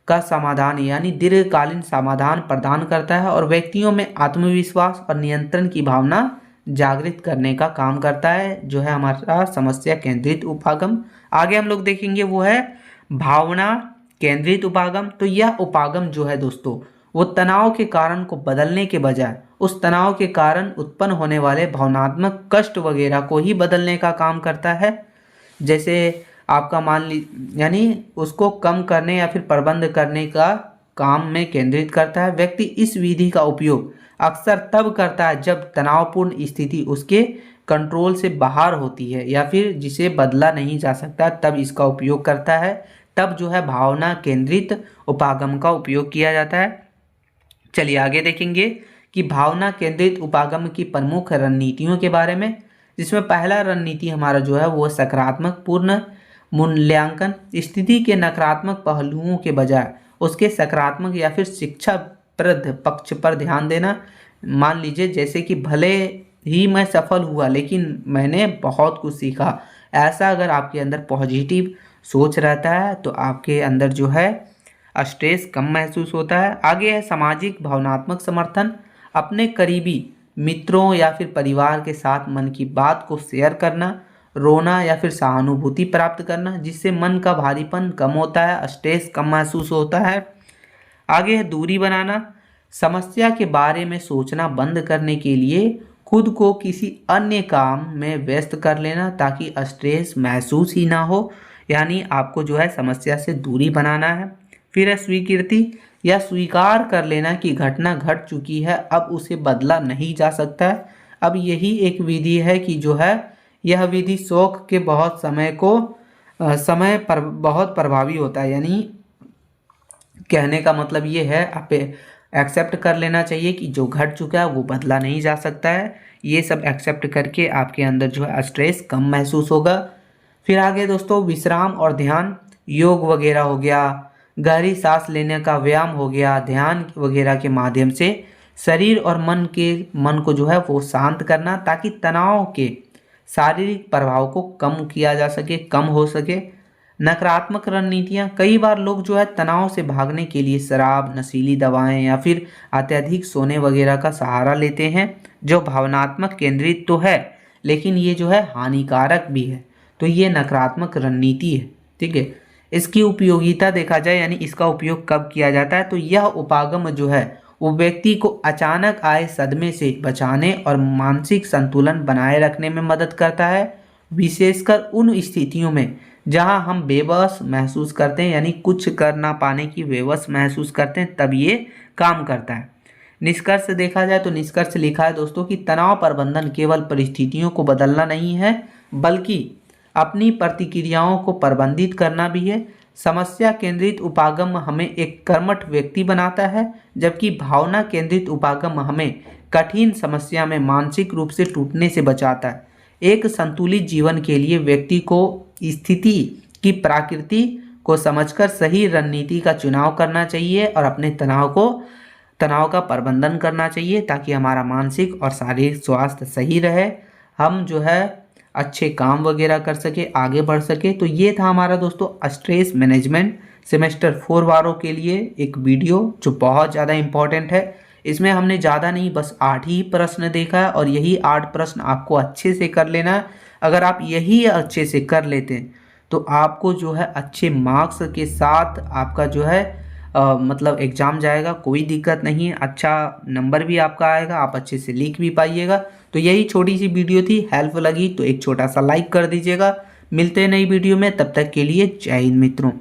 का समाधान यानी दीर्घकालीन समाधान प्रदान करता है और व्यक्तियों में आत्मविश्वास और नियंत्रण की भावना जागृत करने का काम करता है, जो है हमारा समस्या केंद्रित उपागम। आगे हम लोग देखेंगे वो है भावना केंद्रित उपागम। तो यह उपागम जो है दोस्तों वो तनाव के कारण को बदलने के बजाय उस तनाव के कारण उत्पन्न होने वाले भावनात्मक कष्ट वगैरह को ही बदलने का काम करता है। जैसे आपका मान ली यानी उसको कम करने या फिर प्रबंध करने का काम में केंद्रित करता है। व्यक्ति इस विधि का उपयोग अक्सर तब करता है जब तनावपूर्ण स्थिति उसके कंट्रोल से बाहर होती है या फिर जिसे बदला नहीं जा सकता, तब इसका उपयोग करता है। तब जो है भावना केंद्रित उपागम का उपयोग किया जाता है। चलिए आगे देखेंगे कि भावना केंद्रित उपागम की प्रमुख रणनीतियों के बारे में, जिसमें पहला रणनीति हमारा जो है वो सकारात्मक पूर्ण मूल्यांकन। स्थिति के नकारात्मक पहलुओं के बजाय उसके सकारात्मक या फिर शिक्षाप्रद पक्ष पर ध्यान देना। मान लीजिए जैसे कि भले ही मैं सफल हुआ लेकिन मैंने बहुत कुछ सीखा, ऐसा अगर आपके अंदर पॉजिटिव सोच रहता है तो आपके अंदर जो है स्ट्रेस कम महसूस होता है। आगे है सामाजिक भावनात्मक समर्थन, अपने करीबी मित्रों या फिर परिवार के साथ मन की बात को शेयर करना, रोना या फिर सहानुभूति प्राप्त करना, जिससे मन का भारीपन कम होता है, स्ट्रेस कम महसूस होता है। आगे है दूरी बनाना, समस्या के बारे में सोचना बंद करने के लिए खुद को किसी अन्य काम में व्यस्त कर लेना ताकि स्ट्रेस महसूस ही ना हो, यानी आपको जो है समस्या से दूरी बनाना है। फिर है स्वीकृति या स्वीकार कर लेना कि घटना घट चुकी है, अब उसे बदला नहीं जा सकता है। अब यही एक विधि है कि जो है यह विधि शोक के बहुत समय पर बहुत प्रभावी होता है। यानी कहने का मतलब ये है आप एक्सेप्ट कर लेना चाहिए कि जो घट चुका है वो बदला नहीं जा सकता है। ये सब एक्सेप्ट करके आपके अंदर जो है स्ट्रेस कम महसूस होगा। फिर आगे दोस्तों विश्राम और ध्यान, योग वगैरह हो गया, गहरी सांस लेने का व्यायाम हो गया, ध्यान वगैरह के माध्यम से शरीर और मन को जो है वो शांत करना ताकि तनाव के शारीरिक प्रभाव को कम किया जा सके, कम हो सके। नकारात्मक रणनीतियाँ, कई बार लोग जो है तनाव से भागने के लिए शराब, नशीली दवाएं या फिर अत्यधिक सोने वगैरह का सहारा लेते हैं, जो भावनात्मक केंद्रित तो है लेकिन ये जो है हानिकारक भी है। तो ये नकारात्मक रणनीति है। ठीक है, इसकी उपयोगिता देखा जाए यानी इसका उपयोग कब किया जाता है, तो यह उपागम जो है वो व्यक्ति को अचानक आए सदमे से बचाने और मानसिक संतुलन बनाए रखने में मदद करता है, विशेषकर उन स्थितियों में जहां हम बेबस महसूस करते हैं, यानी कुछ कर ना पाने की बेबस महसूस करते हैं, तब ये काम करता है। निष्कर्ष देखा जाए तो निष्कर्ष लिखा है दोस्तों कि तनाव प्रबंधन केवल परिस्थितियों को बदलना नहीं है बल्कि अपनी प्रतिक्रियाओं को प्रबंधित करना भी है। समस्या केंद्रित उपागम हमें एक कर्मठ व्यक्ति बनाता है, जबकि भावना केंद्रित उपागम हमें कठिन समस्या में मानसिक रूप से टूटने से बचाता है। एक संतुलित जीवन के लिए व्यक्ति को स्थिति की प्रकृति को समझकर सही रणनीति का चुनाव करना चाहिए और अपने तनाव का प्रबंधन करना चाहिए ताकि हमारा मानसिक और शारीरिक स्वास्थ्य सही रहे, हम जो है अच्छे काम वगैरह कर सके, आगे बढ़ सके। तो ये था हमारा दोस्तों स्ट्रेस मैनेजमेंट सेमेस्टर 4 वालों के लिए एक वीडियो जो बहुत ज़्यादा इम्पॉर्टेंट है। इसमें हमने ज़्यादा नहीं बस 8 ही प्रश्न देखा है और यही 8 प्रश्न आपको अच्छे से कर लेना है। अगर आप यही अच्छे से कर लेते हैं तो आपको जो है अच्छे मार्क्स के साथ आपका जो है मतलब एग्ज़ाम जाएगा, कोई दिक्कत नहीं है, अच्छा नंबर भी आपका आएगा, आप अच्छे से लिख भी पाइएगा। तो यही छोटी सी वीडियो थी, हेल्प लगी तो एक छोटा सा लाइक कर दीजिएगा। मिलते हैं नई वीडियो में, तब तक के लिए जय हिंद मित्रों।